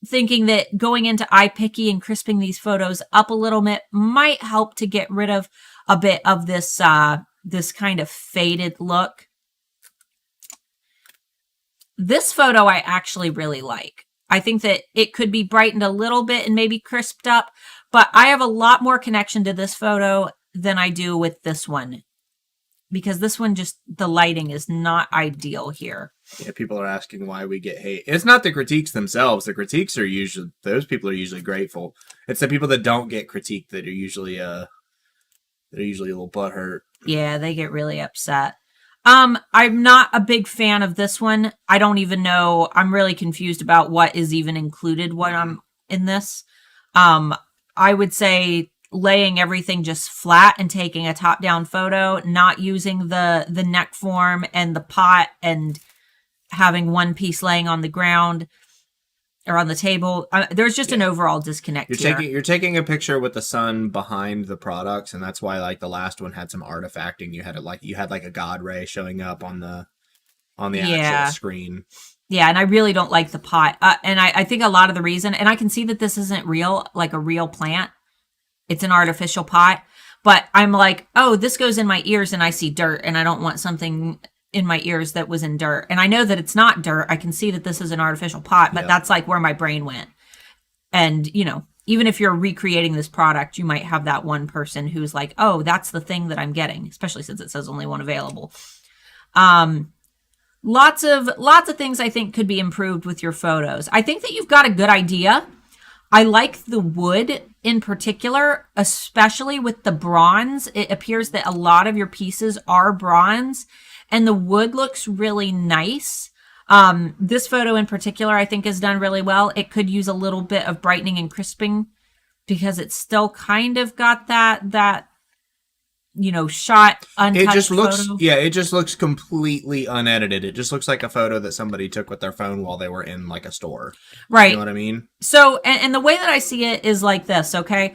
thinking that going into iPicky and crisping these photos up a little bit might help to get rid of a bit of this this kind of faded look. This photo I actually really like. I think that it could be brightened a little bit and maybe crisped up, but I have a lot more connection to this photo than I do with this one, because this one, just the lighting is not ideal here. Yeah, people are asking why we get hate. It's not the critiques themselves. The critiques are usually, those people are usually grateful. It's the people that don't get critiqued that are usually a little butthurt. Yeah, they get really upset. I'm not a big fan of this one. I don't even know. I'm really confused about what is even included when I'm in this. I would say laying everything just flat and taking a top-down photo, not using the neck form and the pot, and having one piece laying on the ground or on the table. There's just an overall disconnect here. You're taking a picture with the sun behind the products, and that's why like the last one had some artifacting. You had a god ray showing up on the actual screen. Yeah, and I really don't like the pot. And I think a lot of the reason, and I can see that this isn't real, like a real plant. It's an artificial pot. But I'm like, oh, this goes in my ears and I see dirt, and I don't want something in my ears that was in dirt. And I know that it's not dirt. I can see that this is an artificial pot, but that's like where my brain went. And, you know, even if you're recreating this product, you might have that one person who's like, oh, that's the thing that I'm getting, especially since it says only one available. Lots of things I think could be improved with your photos. I think that you've got a good idea. I like the wood in particular, especially with the bronze. It appears that a lot of your pieces are bronze, and the wood looks really nice. This photo in particular, I think, is done really well. It could use a little bit of brightening and crisping, because it's still kind of got that you know, shot untouched photo. It just looks completely unedited. It just looks like a photo that somebody took with their phone while they were in like a store. Right. You know what I mean? So, and the way that I see it is like this, okay?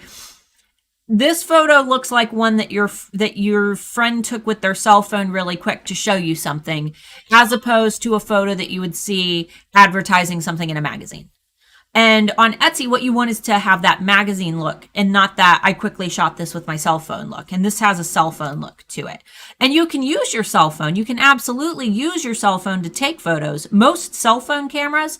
This photo looks like one that your friend took with their cell phone really quick to show you something, as opposed to a photo that you would see advertising something in a magazine. And on Etsy, what you want is to have that magazine look, and not that I quickly shot this with my cell phone look. And this has a cell phone look to it. And you can use your cell phone. You can absolutely use your cell phone to take photos. Most cell phone cameras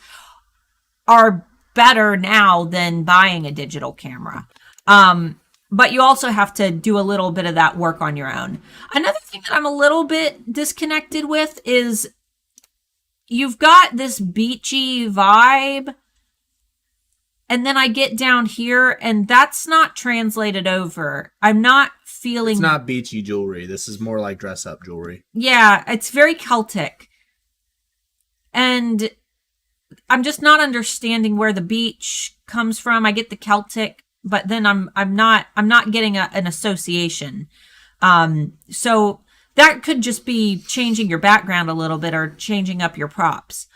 are better now than buying a digital camera. But you also have to do a little bit of that work on your own. Another thing that I'm a little bit disconnected with is you've got this beachy vibe, and then I get down here, and that's not translated over. I'm not feeling... It's not beachy jewelry. This is more like dress-up jewelry. Yeah, it's very Celtic. And I'm just not understanding where the beach comes from. I get the Celtic, but then I'm not getting an association. So that could just be changing your background a little bit, or changing up your props.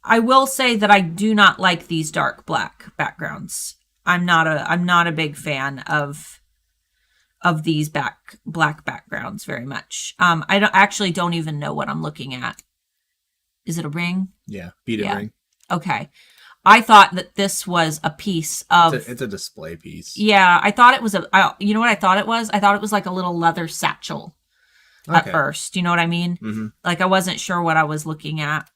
I will say that I do not like these dark black backgrounds. I'm not a big fan of these black backgrounds very much. I don't even know what I'm looking at. Is it a ring? Yeah, beaded ring. Okay. I thought that this was a piece of... It's a display piece. Yeah, I thought it was you know what I thought it was? I thought it was like a little leather satchel at first. You know what I mean? Mm-hmm. Like, I wasn't sure what I was looking at.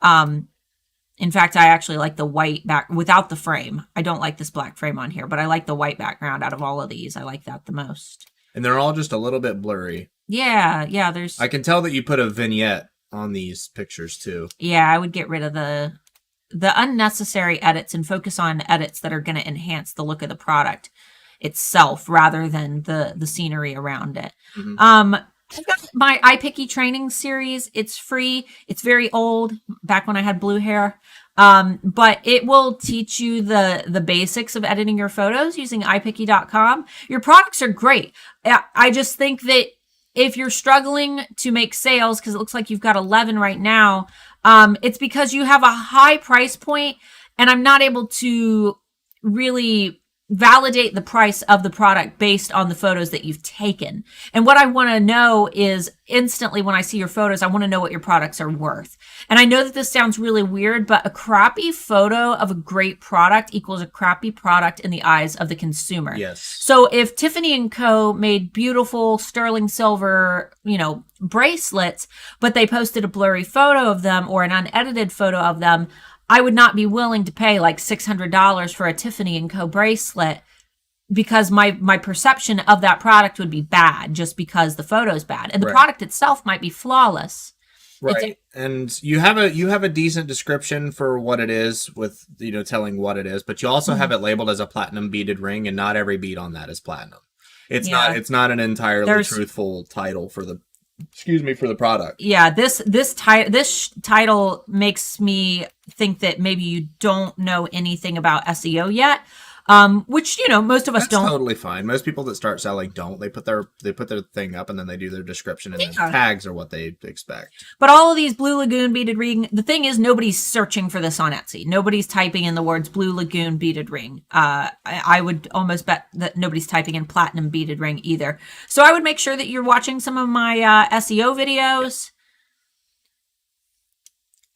In fact, I actually like the white back without the frame. I don't like this black frame on here, but I like the white background out of all of these. I like that the most. And they're all just a little bit blurry. Yeah, I can tell that you put a vignette on these pictures too. Yeah, I would get rid of the unnecessary edits and focus on edits that are going to enhance the look of the product itself rather than the scenery around it. Mm-hmm. I've got my iPicky training series. It's free. It's very old, back when I had blue hair. But it will teach you the basics of editing your photos using iPicky.com. Your products are great. I just think that if you're struggling to make sales, because it looks like you've got 11 right now, it's because you have a high price point, and I'm not able to really validate the price of the product based on the photos that you've taken. And what I want to know is instantly when I see your photos, I want to know what your products are worth. And I know that this sounds really weird, but a crappy photo of a great product equals a crappy product in the eyes of the consumer. Yes. So if Tiffany & Co. made beautiful sterling silver, bracelets, but they posted a blurry photo of them or an unedited photo of them, I would not be willing to pay like $600 for a Tiffany & Co. bracelet because my perception of that product would be bad just because the photo's bad. And the product itself might be flawless. Right. And you have a decent description for what it is with, telling what it is, but you also have it labeled as a platinum beaded ring, and not every bead on that is platinum. It's not an entirely truthful title for the product. Yeah, this title makes me think that maybe you don't know anything about SEO yet, which most of us don't. That's totally fine. Most people that start selling don't. They put their thing up and then they do their description, and then tags are what they expect. But all of these Blue Lagoon beaded ring, the thing is nobody's searching for this on Etsy. Nobody's typing in the words Blue Lagoon beaded ring. I would almost bet that nobody's typing in platinum beaded ring either. So I would make sure that you're watching some of my SEO videos.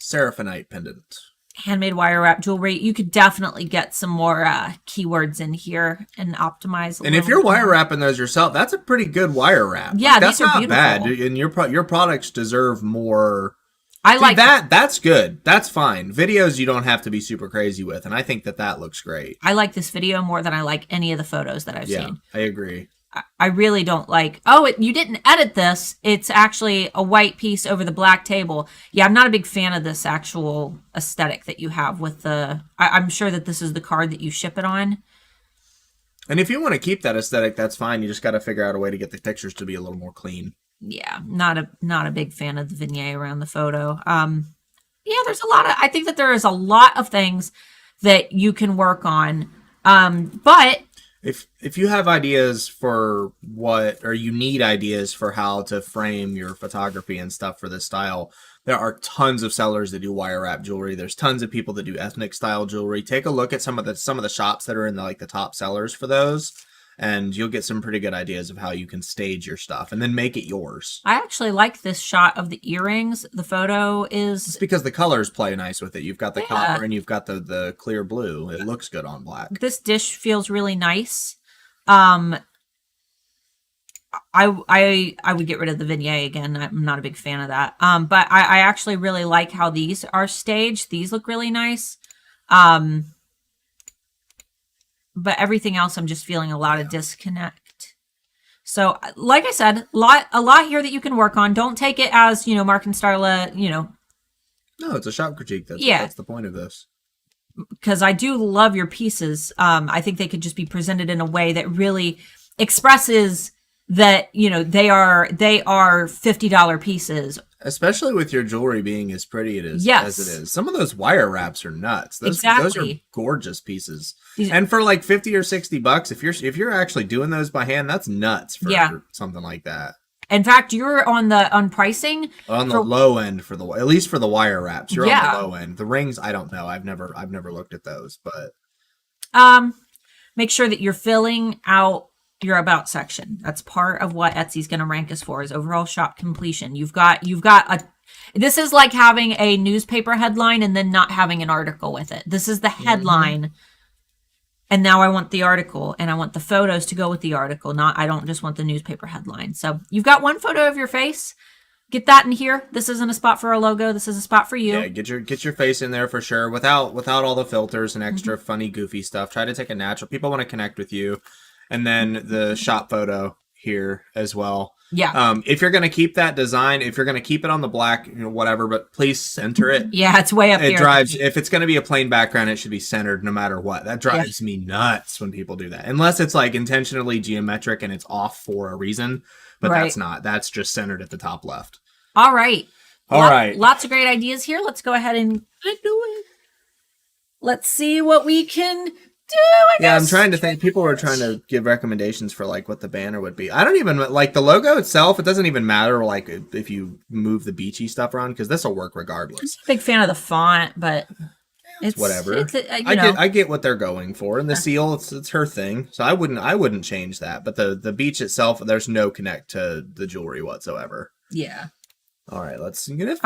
Seraphonite pendant. Handmade wire wrap jewelry. You could definitely get some more keywords in here and optimize. And if you're wire wrapping those yourself, that's a pretty good wire wrap. Yeah, that's these are not beautiful. Bad. And your products deserve more. I like that. That's good. That's fine. Videos you don't have to be super crazy with, and I think that looks great. I like this video more than I like any of the photos that I've seen. I agree. I really don't like, you didn't edit this. It's actually a white piece over the black table. Yeah, I'm not a big fan of this actual aesthetic that you have with I'm sure that this is the card that you ship it on. And if you want to keep that aesthetic, that's fine. You just got to figure out a way to get the pictures to be a little more clean. Yeah, not a big fan of the vignette around the photo. There's I think that there is a lot of things that you can work on. But if you have ideas for or you need ideas for how to frame your photography and stuff for this style, there are tons of sellers that do wire wrap jewelry. There's tons of people that do ethnic style jewelry. Take a look at some of the shops that are in the top sellers for those, and you'll get some pretty good ideas of how you can stage your stuff and then make it yours. I actually like this shot of the earrings. The photo is... It's because the colors play nice with it. You've got the copper and you've got the clear blue. It looks good on black. This dish feels really nice. I would get rid of the vignette again. I'm not a big fan of that. But I actually really like how these are staged. These look really nice. But everything else, I'm just feeling a lot of disconnect. So, like I said, a lot here that you can work on. Don't take it as, Mark and Starla, No, it's a shop critique. That's the point of this. Because I do love your pieces. I think they could just be presented in a way that really expresses that, they are $50 pieces. Especially with your jewelry being as pretty as it is. Some of those wire wraps are nuts. Those are gorgeous pieces. And for like $50 or $60, if you're actually doing those by hand, that's nuts for something like that. In fact, you're on pricing on the low end at least for the wire wraps. You're on the low end. The rings, I don't know. I've never looked at those, but make sure that you're filling out your about section. That's part of what Etsy's going to rank us for, is overall shop completion. You've got this is like having a newspaper headline and then not having an article with it. This is the headline. And now I want the article, and I want the photos to go with the article. I don't just want the newspaper headline. So you've got one photo of your face. Get that in here. This isn't a spot for a logo. This is a spot for you. Yeah, get your face in there for sure. Without all the filters and extra funny, goofy stuff. Try to take a natural. People want to connect with you. And then the shop photo here as well. Yeah. If you're going to keep that design, if you're going to keep it on the black, whatever, but please center it. Yeah, it's way up there. It drives, if it's going to be a plain background, it should be centered no matter what. That drives me nuts when people do that. Unless it's like intentionally geometric and it's off for a reason. But that's not. That's just centered at the top left. All right. Right. Lots of great ideas here. Let's go ahead and do it. Let's see what we can Yeah, I'm trying to think. People were trying to give recommendations for like what the banner would be. I don't even like the logo itself. It doesn't even matter like if you move the beachy stuff around because this will work regardless. I'm a big fan of the font, but it's whatever. I get what they're going for, and the seal it's her thing. So I wouldn't change that. But the beach itself, there's no connect to the jewelry whatsoever. Yeah. All right, let's get it.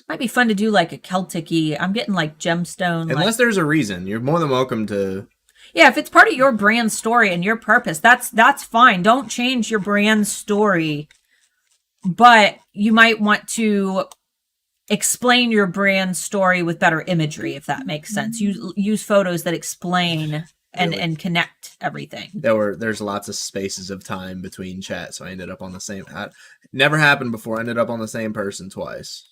Might be fun to do like a Celtic-y. I'm getting like gemstone. Unless there's a reason, you're more than welcome to. Yeah, if it's part of your brand story and your purpose, that's fine. Don't change your brand story, but you might want to explain your brand story with better imagery, if that makes sense. Use photos that explain and connect everything. There's lots of spaces of time between chat, so I ended up on the same. Never happened before. I ended up on the same person twice.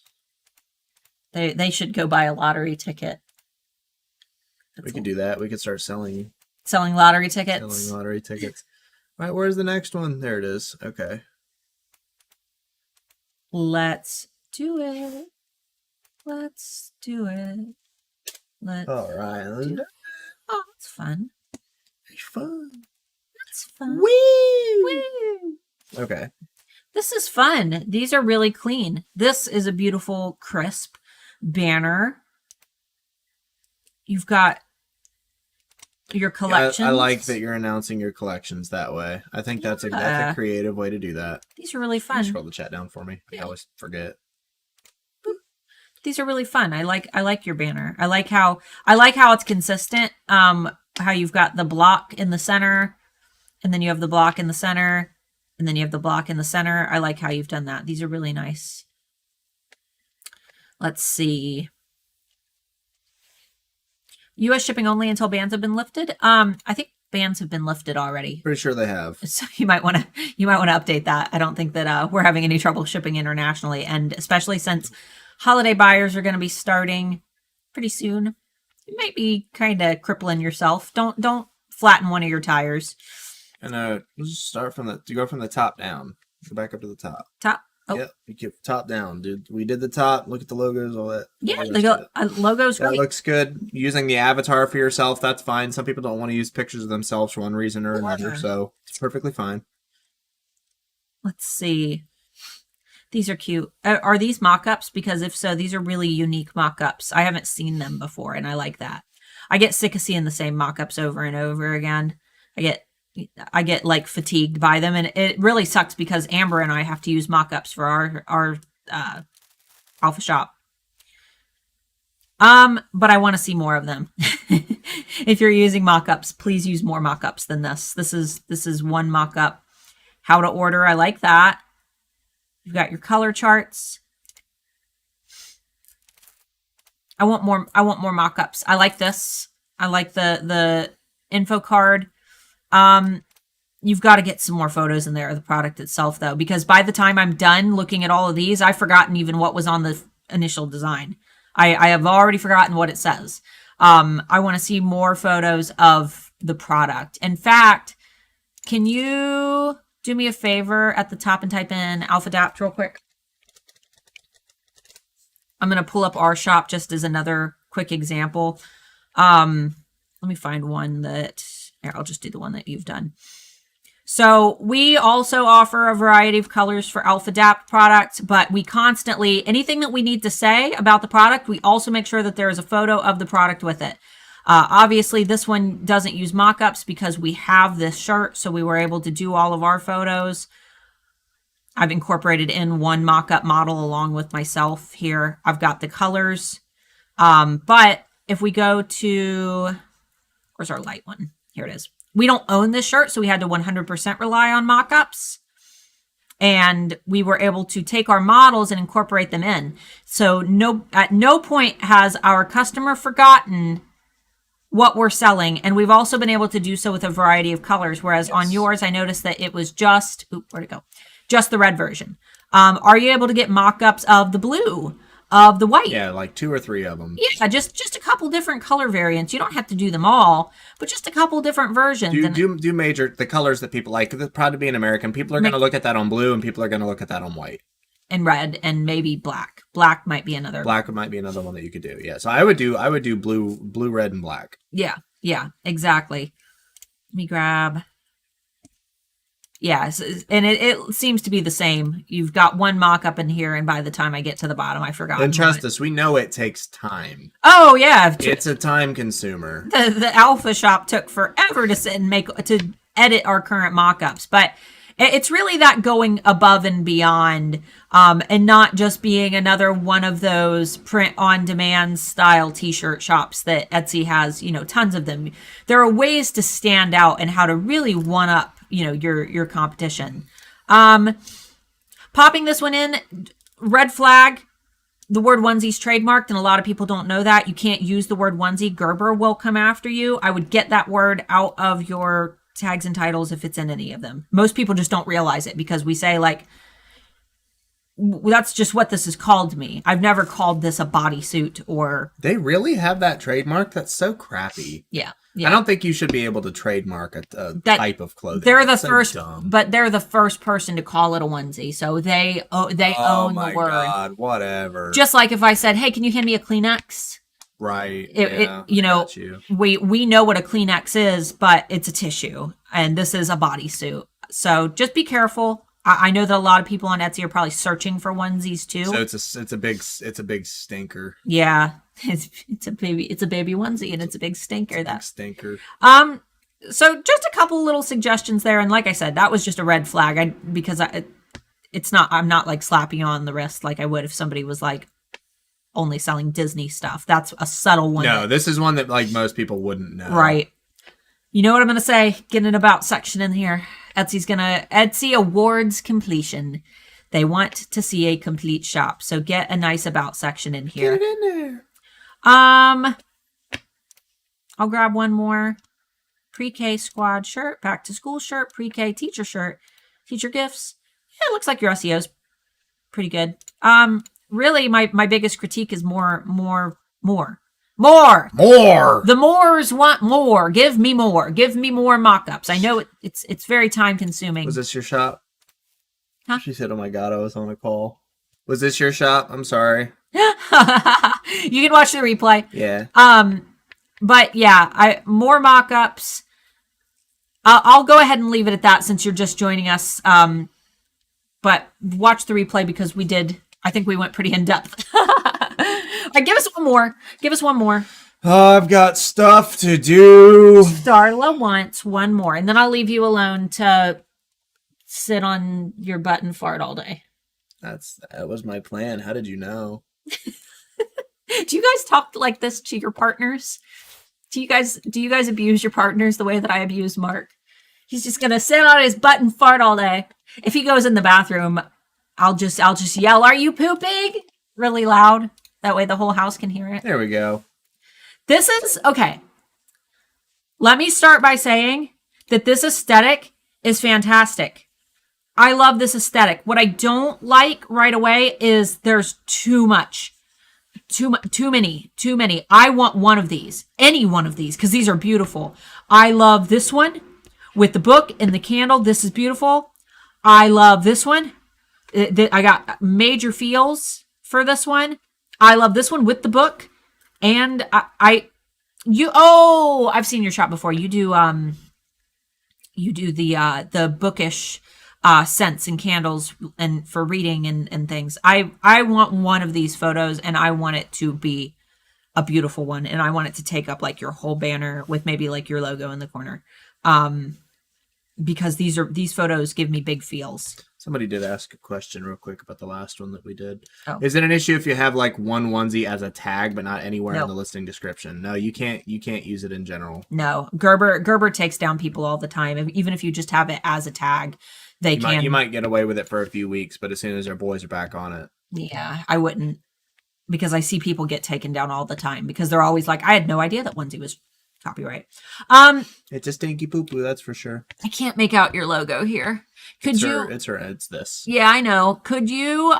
They should go buy a lottery ticket. We could do that. We could start selling lottery tickets. All right, where's the next one? There it is. Okay. Let's do it. All right. Oh, it's fun. It's fun. It's fun. Woo! Okay. This is fun. These are really clean. This is a beautiful, crisp banner. You've got your collections. I like that you're announcing your collections that way. I think that's a creative way to do that. These are really fun. Scroll the chat down for me. I always forget. These are really fun. I like your banner. I like how it's consistent. How you've got the block in the center, and then you have the block in the center, and then you have the block in the center. I like how you've done that. These are really nice. Let's see. U.S. shipping only until bans have been lifted. I think bans have been lifted already. Pretty sure they have. So you might want to update that. I don't think that we're having any trouble shipping internationally, and especially since holiday buyers are going to be starting pretty soon. You might be kind of crippling yourself. Don't flatten one of your tires. And let's just start you go from the top down. Go back up to the top. Top. Oh. Yep, you keep top down, dude. We did the top. Look at the logos, all that. Yeah, logos. That looks good. Using the avatar for yourself, that's fine. Some people don't want to use pictures of themselves for one reason or another, so it's perfectly fine. Let's see. These are cute. Are these mock-ups? Because if so, these are really unique mock-ups. I haven't seen them before, and I like that. I get sick of seeing the same mock-ups over and over again. I get like fatigued by them, and it really sucks because Amber and I have to use mock-ups for our Alpha shop. But I want to see more of them. If you're using mock-ups, please use more mock-ups than this. This is one mock-up. How to order, I like that. You've got your color charts. I want more mock-ups. I like this. I like the info card. You've got to get some more photos in there of the product itself, though, because by the time I'm done looking at all of these, I've forgotten even what was on the initial design. I have already forgotten what it says. I want to see more photos of the product. In fact, can you do me a favor at the top and type in AlphaDapt real quick? I'm going to pull up our shop just as another quick example. Let me find one that... Here, I'll just do the one that you've done. So we also offer a variety of colors for AlphaDapt products, but we constantly, anything that we need to say about the product, we also make sure that there is a photo of the product with it. Obviously, this one doesn't use mock-ups because we have this shirt, so we were able to do all of our photos. I've incorporated in one mock-up model along with myself here. I've got the colors. But if we go to, where's our light one? Here it is. We don't own this shirt, so we had to 100% rely on mock-ups. And we were able to take our models and incorporate them in. So at no point has our customer forgotten what we're selling. And we've also been able to do so with a variety of colors. Whereas on yours, I noticed that it was just, where'd it go? Just the red version. Are you able to get mock-ups of the blue? Of the white? Yeah, like 2 or 3 of them. Yeah, just a couple different color variants. You don't have to do them all, but just a couple different versions. Do major the colors that people like. Proud to be an American. People are going to look at that on blue, and people are going to look at that on white. And red, and maybe black. Black might be another. Black might be another one that you could do. Yeah, so I would do blue, red, and black. Yeah, Yeah, exactly. Let me grab. Yeah, and it seems to be the same. You've got one mock-up in here, and by the time I get to the bottom, I forgot. And trust us, we know it takes time. Oh, yeah. It's a time consumer. The Alpha shop took forever to sit and to edit our current mock-ups, but it's really that going above and beyond, and not just being another one of those print-on-demand style t-shirt shops that Etsy has, tons of them. There are ways to stand out and how to really one-up your competition. Popping this one in, red flag, the word onesie's trademarked, and a lot of people don't know that. You can't use the word onesie. Gerber will come after you. I would get that word out of your tags and titles if it's in any of them. Most people just don't realize it because we say, like, that's just what this is called to me. I've never called this a bodysuit or... They really have that trademark? That's so crappy. Yeah. I don't think you should be able to trademark a type of clothing. They're the That's first, so dumb. but they're the first person to call it a onesie, so they own the word. Oh my god, whatever. Just like if I said, "Hey, can you hand me a Kleenex?" Right. We know what a Kleenex is, but it's a tissue, and this is a bodysuit. So just be careful. I know that a lot of people on Etsy are probably searching for onesies too. So it's a big stinker. Yeah. It's a baby onesie, and it's a big stinker. Stinker. So just a couple little suggestions there, and like I said, that was just a red flag. I'm not like slapping you on the wrist like I would if somebody was like only selling Disney stuff. That's a subtle one. No, this is one that like most people wouldn't know. Right. You know what I'm gonna say? Get an about section in here. Etsy awards completion. They want to see a complete shop, so get a nice about section in here. Get it in there. I'll grab one more. Pre-K squad shirt, back to school shirt, pre-K teacher shirt, teacher gifts. Yeah, it looks like your SEO's pretty good. Really, my biggest critique is more. The mores want more. Give me more. Give me more mock-ups. I know it's very time consuming. Was this your shop? Huh? She said, "Oh my god, I was on a call." Was this your shop? I'm sorry. You can watch the replay. Yeah. But yeah, more mock-ups. I'll go ahead and leave it at that since you're just joining us. But watch the replay because I think we went pretty in depth. Give us one more. I've got stuff to do. Starla wants one more, and then I'll leave you alone to sit on your butt and fart all day. That was my plan. How did you know? Do you guys talk like this to your partners? Do you guys abuse your partners the way that I abuse Mark? He's just gonna sit on his butt and fart all day. If he goes in the bathroom, I'll just yell, "Are you pooping?" really loud. That way the whole house can hear it. There we go. This is okay. Let me start by saying that this aesthetic is fantastic. I love this aesthetic. What I don't like right away is there's too much. Too many. I want one of these. Any one of these, because these are beautiful. I love this one with the book and the candle. This is beautiful. I love this one. I got major feels for this one. I love this one with the book. And I've seen your shop before. You do the bookish scents and candles and for reading and things. I want one of these photos, and I want it to be a beautiful one, and I want it to take up like your whole banner with maybe like your logo in the corner. Because these photos give me big feels. Somebody did ask a question real quick about the last one that we did. Oh. Is it an issue if you have like one onesie as a tag but not anywhere in the listing description? No, you can't use it in general. No. Gerber takes down people all the time. Even if you just have it as a tag, you might get away with it for a few weeks, but as soon as our boys are back on it. Yeah, I wouldn't, because I see people get taken down all the time because they're always like, I had no idea that onesie was copyright. It's a stinky poo-poo, that's for sure. I can't make out your logo here. It's this. Yeah, I know. Could you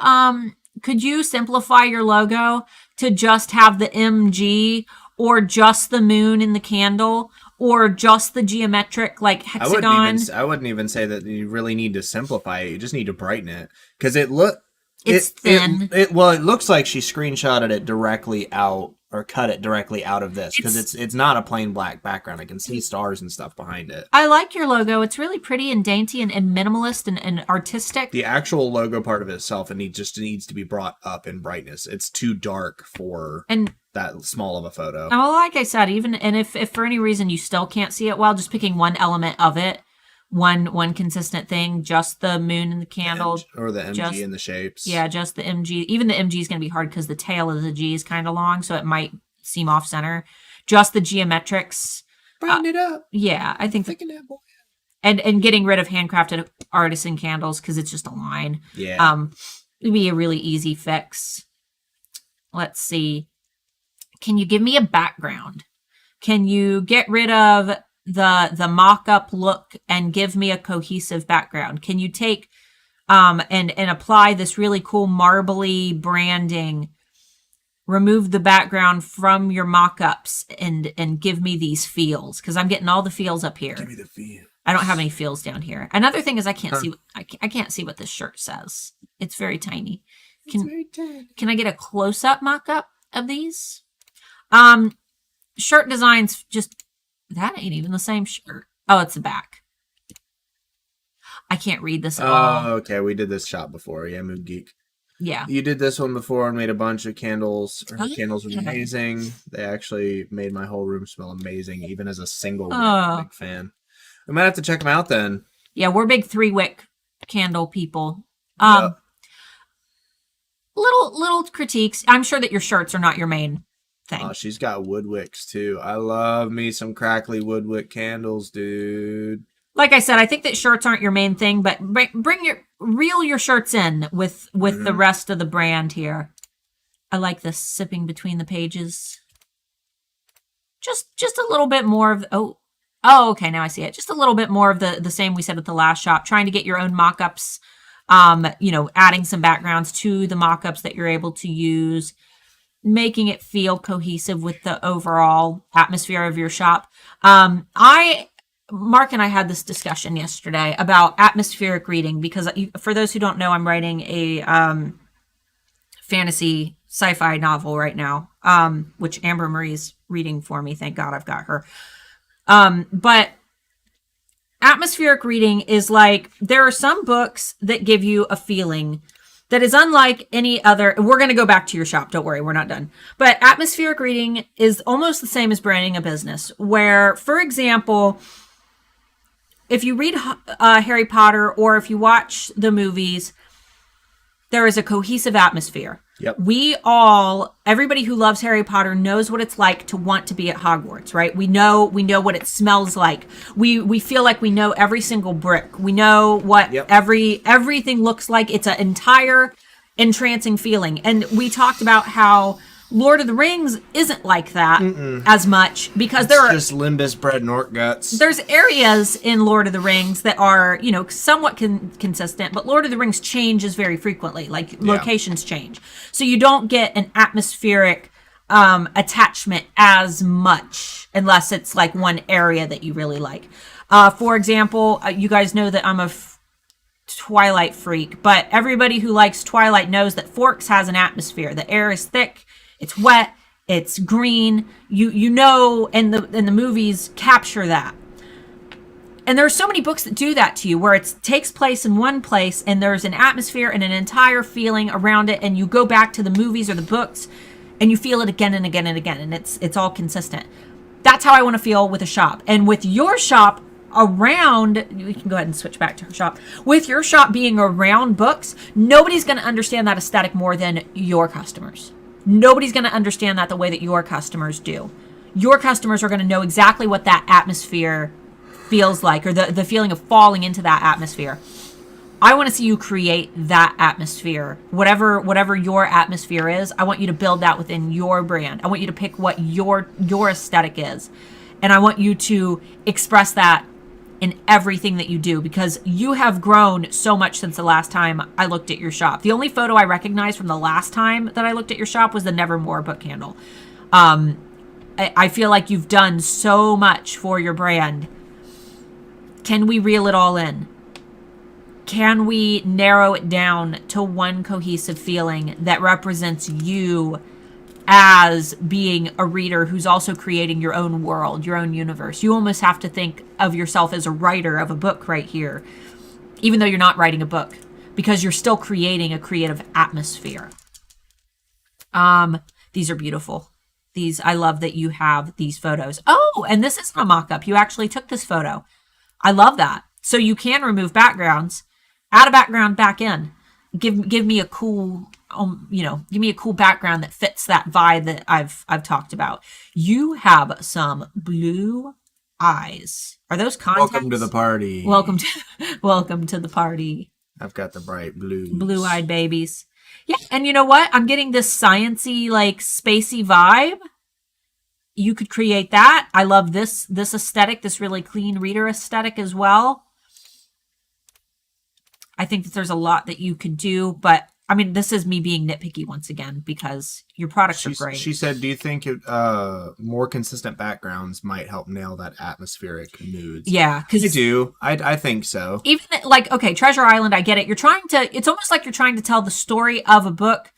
simplify your logo to just have the MG or just the moon in the candle or just the geometric like hexagon? I wouldn't even say that you really need to simplify it. You just need to brighten it because it's thin. It looks like she screenshotted it directly out or cut it directly out of this because it's not a plain black background. I can see stars and stuff behind it. I like your logo. It's really pretty and dainty and minimalist and artistic. The actual logo part of it itself, it needs to be brought up in brightness. It's too dark for that small of a photo. Well, like I said, if for any reason you still can't see it well, just picking one element of it, one consistent thing, just the moon and the candle. Or the MG and the shapes. Yeah, just the MG. Even the MG is going to be hard because the tail of the G is kind of long, so it might seem off center. Just the geometrics. Brighten it up. Yeah, I think. Thicken that boy. And getting rid of handcrafted artisan candles because it's just a line. Yeah. It'd be a really easy fix. Let's see. Can you give me a background? Can you get rid of the mock-up look and give me a cohesive background? Can you take and apply this really cool marbly branding, remove the background from your mock-ups and give me these feels? Because I'm getting all the feels up here. Give me the feel. I don't have any feels down here. Another thing is I can't see what this shirt says. It's very tiny. Can I get a close-up mock-up of these? Shirt designs just... That ain't even the same shirt. Oh, it's the back. I can't read this at all. Oh, okay. We did this shop before. Yeah, Mood Geek. Yeah. You did this one before and made a bunch of candles. Her candles were amazing. They actually made my whole room smell amazing, even as a single big fan. We might have to check them out then. Yeah, we're big 3-wick candle people. Little critiques. I'm sure that your shirts are not your main thing. Oh, she's got wood wicks too. I love me some crackly wood wick candles, dude. Like I said, I think that shirts aren't your main thing, but reel your shirts in with the rest of the brand here. I like this sipping between the pages. Just a little bit more of okay, now I see it. Just a little bit more of the same we said at the last shop. Trying to get your own mock-ups, adding some backgrounds to the mock-ups that you're able to use, making it feel cohesive with the overall atmosphere of your shop. Mark and I had this discussion yesterday about atmospheric reading because for those who don't know, I'm writing a fantasy sci-fi novel right now, which Amber Marie's reading for me. Thank God I've got her. But atmospheric reading is like, there are some books that give you a feeling that is unlike any other. We're going to go back to your shop. Don't worry, we're not done. But atmospheric reading is almost the same as branding a business, where, for example, if you read Harry Potter or if you watch the movies, there is a cohesive atmosphere. Yep. Everybody who loves Harry Potter knows what it's like to want to be at Hogwarts, right? We know what it smells like. We feel like we know every single brick. We know what everything looks like. It's an entire entrancing feeling. And we talked about how Lord of the Rings isn't like that as much because it's just Limbus bred and orc guts. There's areas in Lord of the Rings that are, somewhat consistent, but Lord of the Rings changes very frequently. Like locations change. So you don't get an atmospheric attachment as much unless it's like one area that you really like. For example, you guys know that I'm a Twilight freak, but everybody who likes Twilight knows that Forks has an atmosphere. The air is thick. It's wet. It's green. And the movies capture that. And there are so many books that do that to you, where it takes place in one place and there's an atmosphere and an entire feeling around it, and you go back to the movies or the books and you feel it again and again and again, and it's all consistent. That's how I want to feel with a shop. And with your shop around, we can go ahead and switch back to her shop. With your shop being around books, nobody's going to understand that aesthetic more than your customers. Nobody's going to understand that the way that your customers do. Your customers are going to know exactly what that atmosphere feels like, or the feeling of falling into that atmosphere. I want to see you create that atmosphere. Whatever your atmosphere is, I want you to build that within your brand. I want you to pick what your aesthetic is. And I want you to express that in everything that you do, because you have grown so much since the last time I looked at your shop. The only photo I recognized from the last time that I looked at your shop was the Nevermore book candle. I feel like you've done so much for your brand. Can we reel it all in? Can we narrow it down to one cohesive feeling that represents you as being a reader who's also creating your own world, your own universe. You almost have to think of yourself as a writer of a book right here, even though you're not writing a book, because you're still creating a creative atmosphere. These are beautiful. I love that you have these photos. Oh, and this isn't a mock-up. You actually took this photo. I love that. So you can remove backgrounds, add a background back in. Give me a cool, give me a cool background that fits that vibe that I've talked about. You have some blue eyes. Are those contacts? Welcome to the party. Welcome to the party. I've got the bright blues. Blue-eyed babies. Yeah, and you know what? I'm getting this sciencey, like spacey vibe. You could create that. I love this aesthetic, this really clean reader aesthetic as well. I think that there's a lot that you could do, but I mean, this is me being nitpicky once again because your products are great. She said, do you think more consistent backgrounds might help nail that atmospheric moods? Yeah. I do. I think so. Even like, okay, Treasure Island, I get it. It's almost like you're trying to tell the story of a book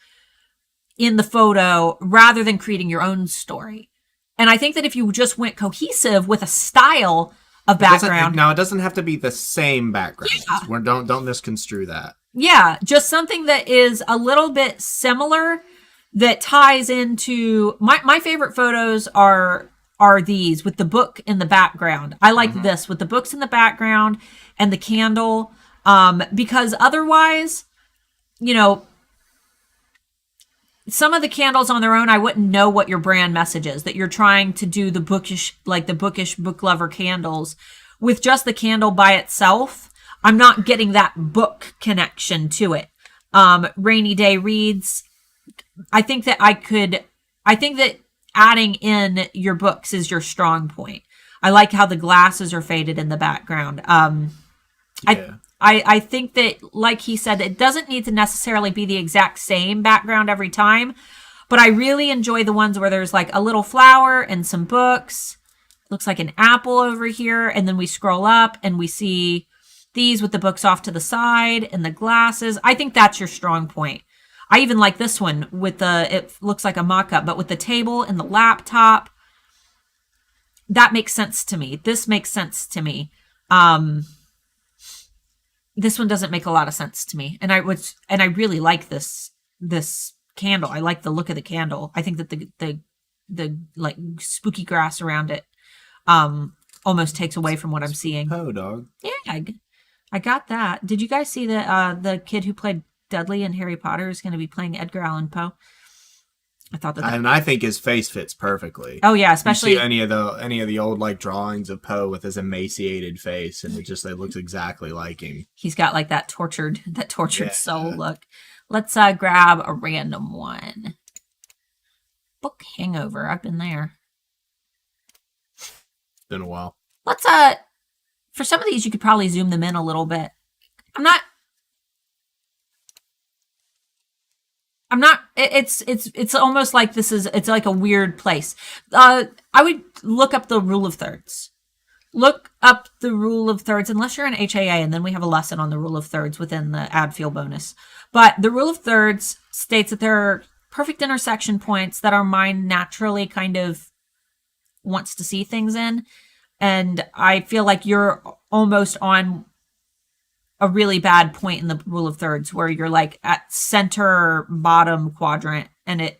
in the photo rather than creating your own story. And I think that if you just went cohesive with a style of background. Now, it doesn't have to be the same background. Yeah. Don't misconstrue that. Yeah, just something that is a little bit similar that ties into my favorite photos are these with the book in the background. I like this with the books in the background and the candle because otherwise, some of the candles on their own, I wouldn't know what your brand message is, that you're trying to do the bookish book lover candles. With just the candle by itself, I'm not getting that book connection to it. Rainy Day Reads, I think that adding in your books is your strong point. I like how the glasses are faded in the background. Yeah. I think that, like he said, it doesn't need to necessarily be the exact same background every time, but I really enjoy the ones where there's like a little flower and some books. Looks like an apple over here, and then we scroll up and we see these with the books off to the side and the glasses. I think that's your strong point. I even like this one with it looks like a mock-up, but with the table and the laptop. That makes sense to me. This makes sense to me. This one doesn't make a lot of sense to me. And I really like this candle. I like the look of the candle. I think that the like spooky grass around it almost takes away from what I'm seeing. Oh, dog. Yeah, I got that. Did you guys see that the kid who played Dudley in Harry Potter is going to be playing Edgar Allan Poe? I thought that. And I think his face fits perfectly. Oh yeah, especially you see any of the old like drawings of Poe with his emaciated face, and it looks exactly like him. He's got like that tortured soul look. Let's grab a random one. Book Hangover. I've been there. Been a while. Let's for some of these you could probably zoom them in a little bit. I'm not it's almost like it's like a weird place. I would look up the rule of thirds. Look up the rule of thirds unless you're in HAA, and then we have a lesson on the rule of thirds within the add field bonus. But the rule of thirds states that there are perfect intersection points that our mind naturally kind of wants to see things in. And I feel like you're almost on a really bad point in the rule of thirds where you're like at center bottom quadrant, and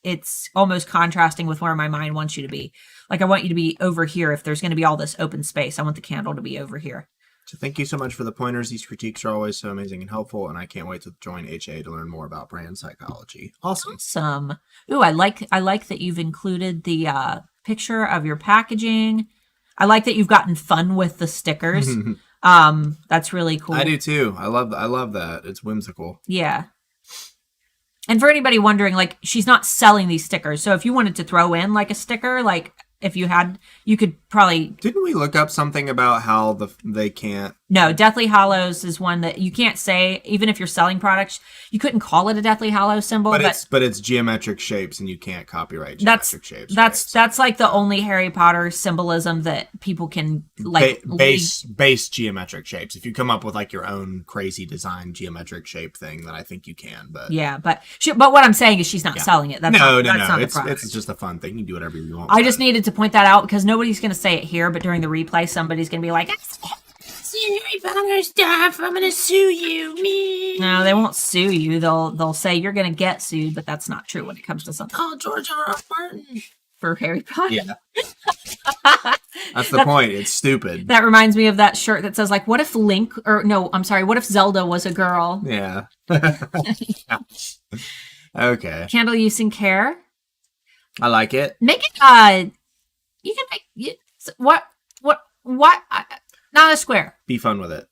it's almost contrasting with where my mind wants you to be. Like I want you to be over here. If there's going to be all this open space, I want the candle to be over here. So thank you so much for the pointers. These critiques are always so amazing and helpful, and I can't wait to join HA to learn more about brand psychology. Awesome. Ooh, I like that you've included the picture of your packaging. I like that you've gotten fun with the stickers. That's really cool. I do too. I love that. It's whimsical. Yeah. And for anybody wondering, like, she's not selling these stickers. So if you wanted to throw in like a sticker, like if you could probably. Didn't we look up something about how they can't No, Deathly Hallows is one that you can't say, even if you're selling products, you couldn't call it a Deathly Hallows symbol. But it's geometric shapes, and you can't copyright geometric shapes. That's like the only Harry Potter symbolism that people can like base geometric shapes. If you come up with like your own crazy design geometric shape thing, then I think you can. But yeah, but what I'm saying is she's not selling it. That's no. It's just a fun thing. You can do whatever you want. I just needed to point that out because nobody's going to say it here, but during the replay, somebody's going to be like, Harry Potter stuff. I'm gonna sue you. Me. No, they won't sue you. They'll say you're gonna get sued, but that's not true when it comes to something. Oh, George R. R. Martin for Harry Potter. Yeah, that's the point. It's stupid. That reminds me of that shirt that says like, "What if Link?" Or no, I'm sorry. What if Zelda was a girl? Yeah. Okay. Candle use and care. I like it. Make it. You can make what. Not a square. Be fun with it.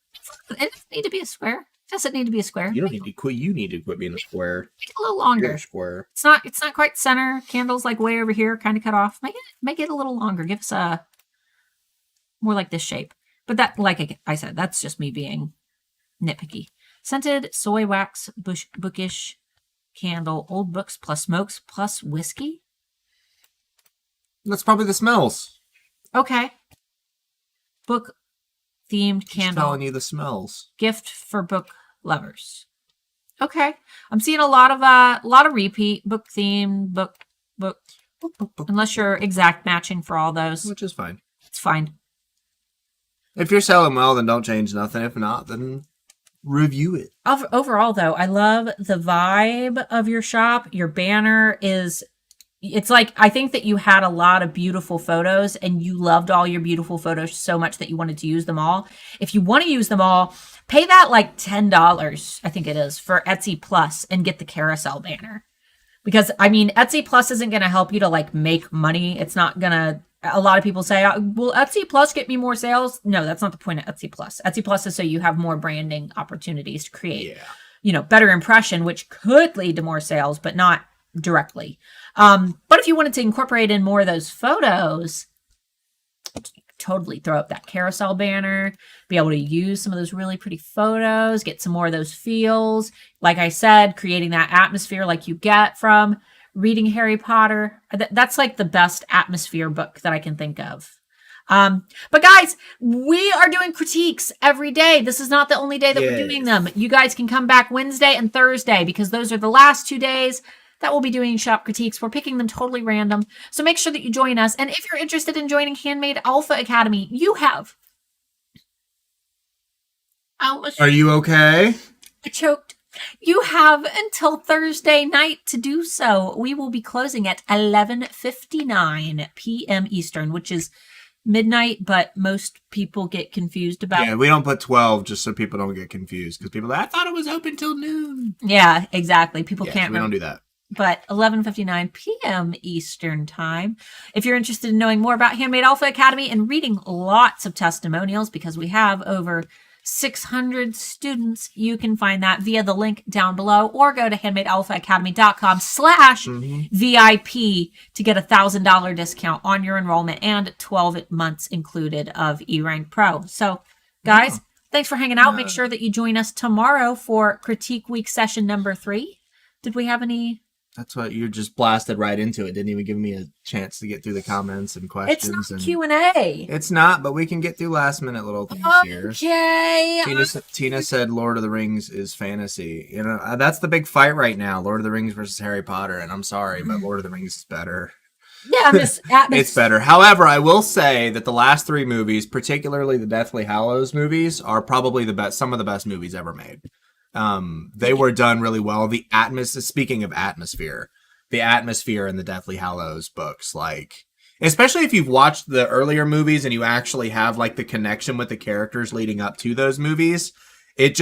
It doesn't need to be a square. It doesn't need to be a square. You don't need to quit. You need to quit being a square. Make it a little longer. You're a square. It's not quite center. Candle's like way over here, kind of cut off. Make it a little longer. Give us a more like this shape. But that, like I said, that's just me being nitpicky. Scented soy wax bookish candle. Old books plus smokes plus whiskey. That's probably the smells. Okay. Book themed candle. Just telling you the smells. Gift for book lovers. Okay, I'm seeing a lot of repeat book themed book. Unless you're exact matching for all those, which is fine. It's fine. If you're selling well, then don't change nothing. If not, then review it. Overall, though, I love the vibe of your shop. Your banner is. It's like, I think that you had a lot of beautiful photos and you loved all your beautiful photos so much that you wanted to use them all. If you want to use them all, pay that like $10, I think it is, for Etsy Plus and get the carousel banner. Because, I mean, Etsy Plus isn't going to help you to like make money. It's not going to, a lot of people say, will Etsy Plus get me more sales? No, that's not the point of Etsy Plus. Etsy Plus is so you have more branding opportunities to create, better impression, which could lead to more sales, but not directly. But if you wanted to incorporate in more of those photos, totally throw up that carousel banner, be able to use some of those really pretty photos, get some more of those feels. Like I said, creating that atmosphere like you get from reading Harry Potter. That's like the best atmosphere book that I can think of. But guys, we are doing critiques every day. This is not the only day that we're doing them. You guys can come back Wednesday and Thursday because those are the last 2 days that we'll be doing shop critiques. We're picking them totally random. So make sure that you join us. And if you're interested in joining Handmade Alpha Academy, you have... Are you okay? I choked. You have until Thursday night to do so. We will be closing at 11:59 p.m. Eastern, which is midnight, but most people get confused about. Yeah, we don't put 12 just so people don't get confused because people I thought it was open till noon. Yeah, exactly. People can't. We don't do that. But 11:59 p.m. Eastern time. If you're interested in knowing more about Handmade Alpha Academy and reading lots of testimonials, because we have over 600 students, you can find that via the link down below, or go to handmadealphaacademy.com/VIP to get $1,000 discount on your enrollment and 12 months included of eRank Pro. So, guys, thanks for hanging out. Make sure that you join us tomorrow for Critique Week session number 3. Did we have any? That's what you just blasted right into it. Didn't even give me a chance to get through the comments and questions. It's not Q&A. It's not, but we can get through last minute little things here. Okay. Tina said Lord of the Rings is fantasy. You know, that's the big fight right now. Lord of the Rings versus Harry Potter. And I'm sorry, but Lord of the Rings is better. Yeah, it's better. However, I will say that the last 3 movies, particularly the Deathly Hallows movies, are probably the best, some of the best movies ever made. They were done really well. The speaking of atmosphere, the atmosphere in the Deathly Hallows books, like, especially if you've watched the earlier movies and you actually have like the connection with the characters leading up to those movies, it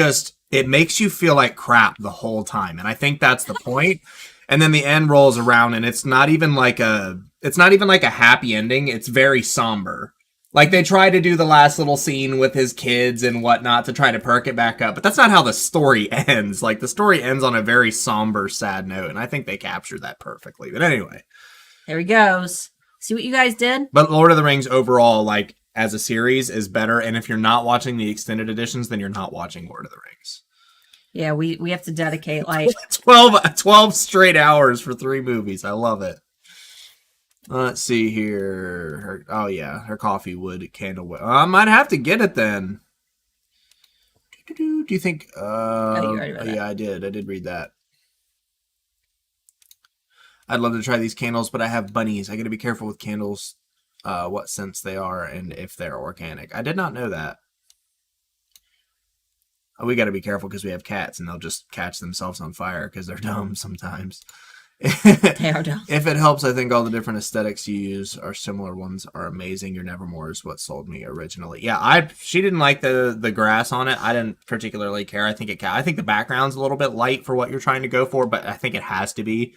makes you feel like crap the whole time. And I think that's the point. And then the end rolls around and it's not even like a happy ending. It's very somber. Like, they try to do the last little scene with his kids and whatnot to try to perk it back up. But that's not how the story ends. Like, the story ends on a very somber, sad note. And I think they captured that perfectly. But anyway. There he goes. See what you guys did? But Lord of the Rings overall, like, as a series is better. And if you're not watching the extended editions, then you're not watching Lord of the Rings. Yeah, we have to dedicate like 12 straight hours for 3 movies. I love it. Let's see here. Her coffee wood candle wood. I might have to get it then. Do you think? you already read that. Yeah, I did read that. I'd love to try these candles, but I have bunnies. I got to be careful with candles, what scents they are and if they're organic. I did not know that. We got to be careful because we have cats and they'll just catch themselves on fire because they're dumb sometimes. They are dumb. If it helps, I think all the different aesthetics you use are similar ones are amazing. Your Nevermore is what sold me originally. Yeah, she didn't like the grass on it. I didn't particularly care. I think the background's a little bit light for what you're trying to go for, but I think it has to be.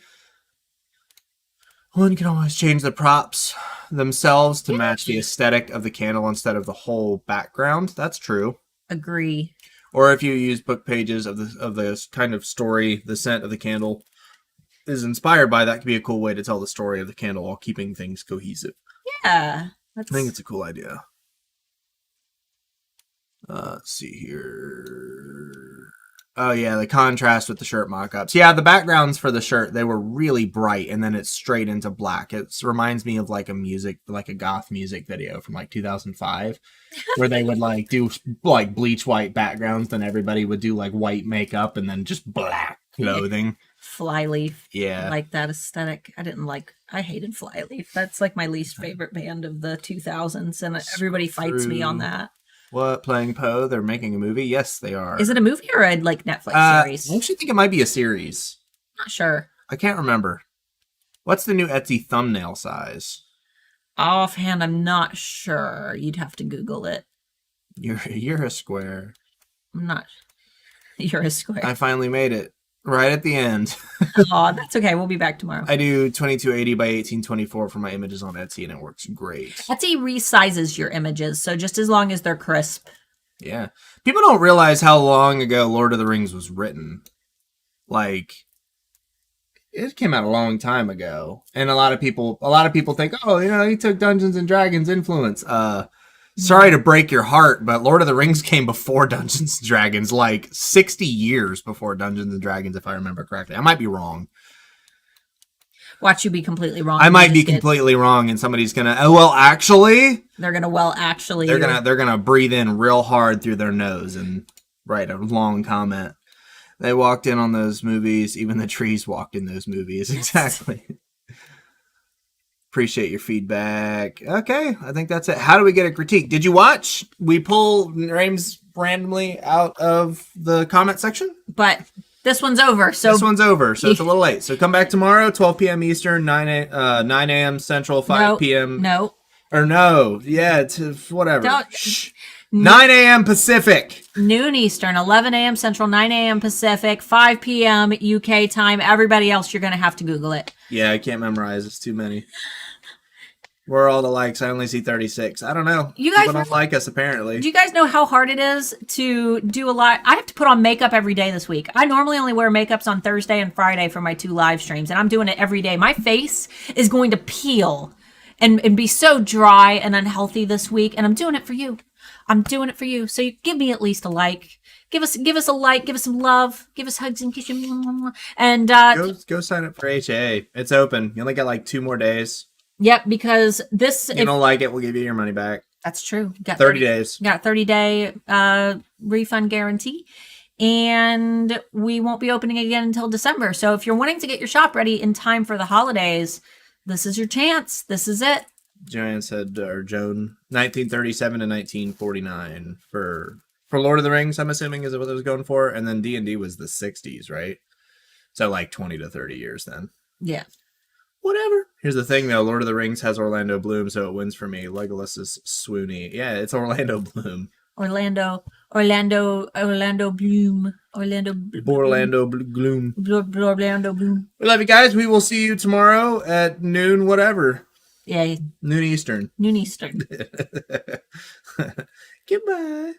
One can always change the props themselves to match the aesthetic of the candle instead of the whole background. That's true. Agree. Or if you use book pages of the kind of story, the scent of the candle is inspired by, that could be a cool way to tell the story of the candle while keeping things cohesive. Yeah. I think it's a cool idea. Let's see here. Oh, yeah, the contrast with the shirt mock-ups. Yeah, the backgrounds for the shirt, they were really bright, and then it's straight into black. It reminds me of like a goth music video from like 2005, where they would like do like bleach white backgrounds, then everybody would do like white makeup and then just black clothing. Flyleaf. Yeah. Like that aesthetic. I hated Flyleaf. That's like my least favorite band of the 2000s, and everybody fights me on that. What, playing Poe? They're making a movie? Yes, they are. Is it a movie or a like Netflix series? I actually think it might be a series. Not sure. I can't remember. What's the new Etsy thumbnail size? Offhand, I'm not sure. You'd have to Google it. You're a square. I'm not. You're a square. I finally made it. Right at the end. Oh, that's okay. We'll be back tomorrow. I do 2280 by 1824 for my images on Etsy, and it works great. Etsy resizes your images, so just as long as they're crisp. Yeah. People don't realize how long ago Lord of the Rings was written. Like, it came out a long time ago. And a lot of people think, oh, he took Dungeons and Dragons influence. Sorry to break your heart, but Lord of the Rings came before Dungeons and Dragons, like 60 years before Dungeons and Dragons, if I remember correctly. I might be wrong. Watch you be completely wrong. I might be completely wrong, and somebody's gonna. Actually. They're gonna. They're gonna breathe in real hard through their nose and write a long comment. They walked in on those movies. Even the trees walked in those movies. Exactly. Appreciate your feedback. Okay, I think that's it. How do we get a critique? Did you watch? We pull names randomly out of the comment section? But this one's over. So it's a little late. So come back tomorrow, 12 p.m. Eastern, 9 a.m. Central, 5 p.m. No. Or no. Yeah, it's whatever. Shh. 9 a.m. Pacific. Noon Eastern, 11 a.m. Central, 9 a.m. Pacific, 5 p.m. UK time. Everybody else, you're going to have to Google it. Yeah, I can't memorize. It's too many. Where are all the likes? I only see 36. I don't know. You guys don't like us, apparently. Do you guys know how hard it is to do a live? I have to put on makeup every day this week. I normally only wear makeups on Thursday and Friday for my 2 live streams, and I'm doing it every day. My face is going to peel and be so dry and unhealthy this week, and I'm doing it for you. I'm doing it for you. So you give me at least a like. Give us a like. Give us some love. Give us hugs and kisses. And go sign up for HA. It's open. You only got like 2 more days. Yep, because this... If you don't like it, we'll give you your money back. That's true. Got 30 days. Got 30-day refund guarantee. And we won't be opening again until December. So if you're wanting to get your shop ready in time for the holidays, this is your chance. This is it. Joan 1937 to 1949 for Lord of the Rings, I'm assuming is what it was going for. And then D&D was the 60s, right? So like 20 to 30 years then. Yeah. Whatever. Here's the thing, though. Lord of the Rings has Orlando Bloom, so it wins for me. Legolas is swoony. Yeah, it's Orlando Bloom. Orlando Bloom. Orlando Bloom. Orlando Bloom. Orlando Bloom. We love you guys. We will see you tomorrow at noon, whatever. Yeah. Noon Eastern. Noon Eastern. Goodbye.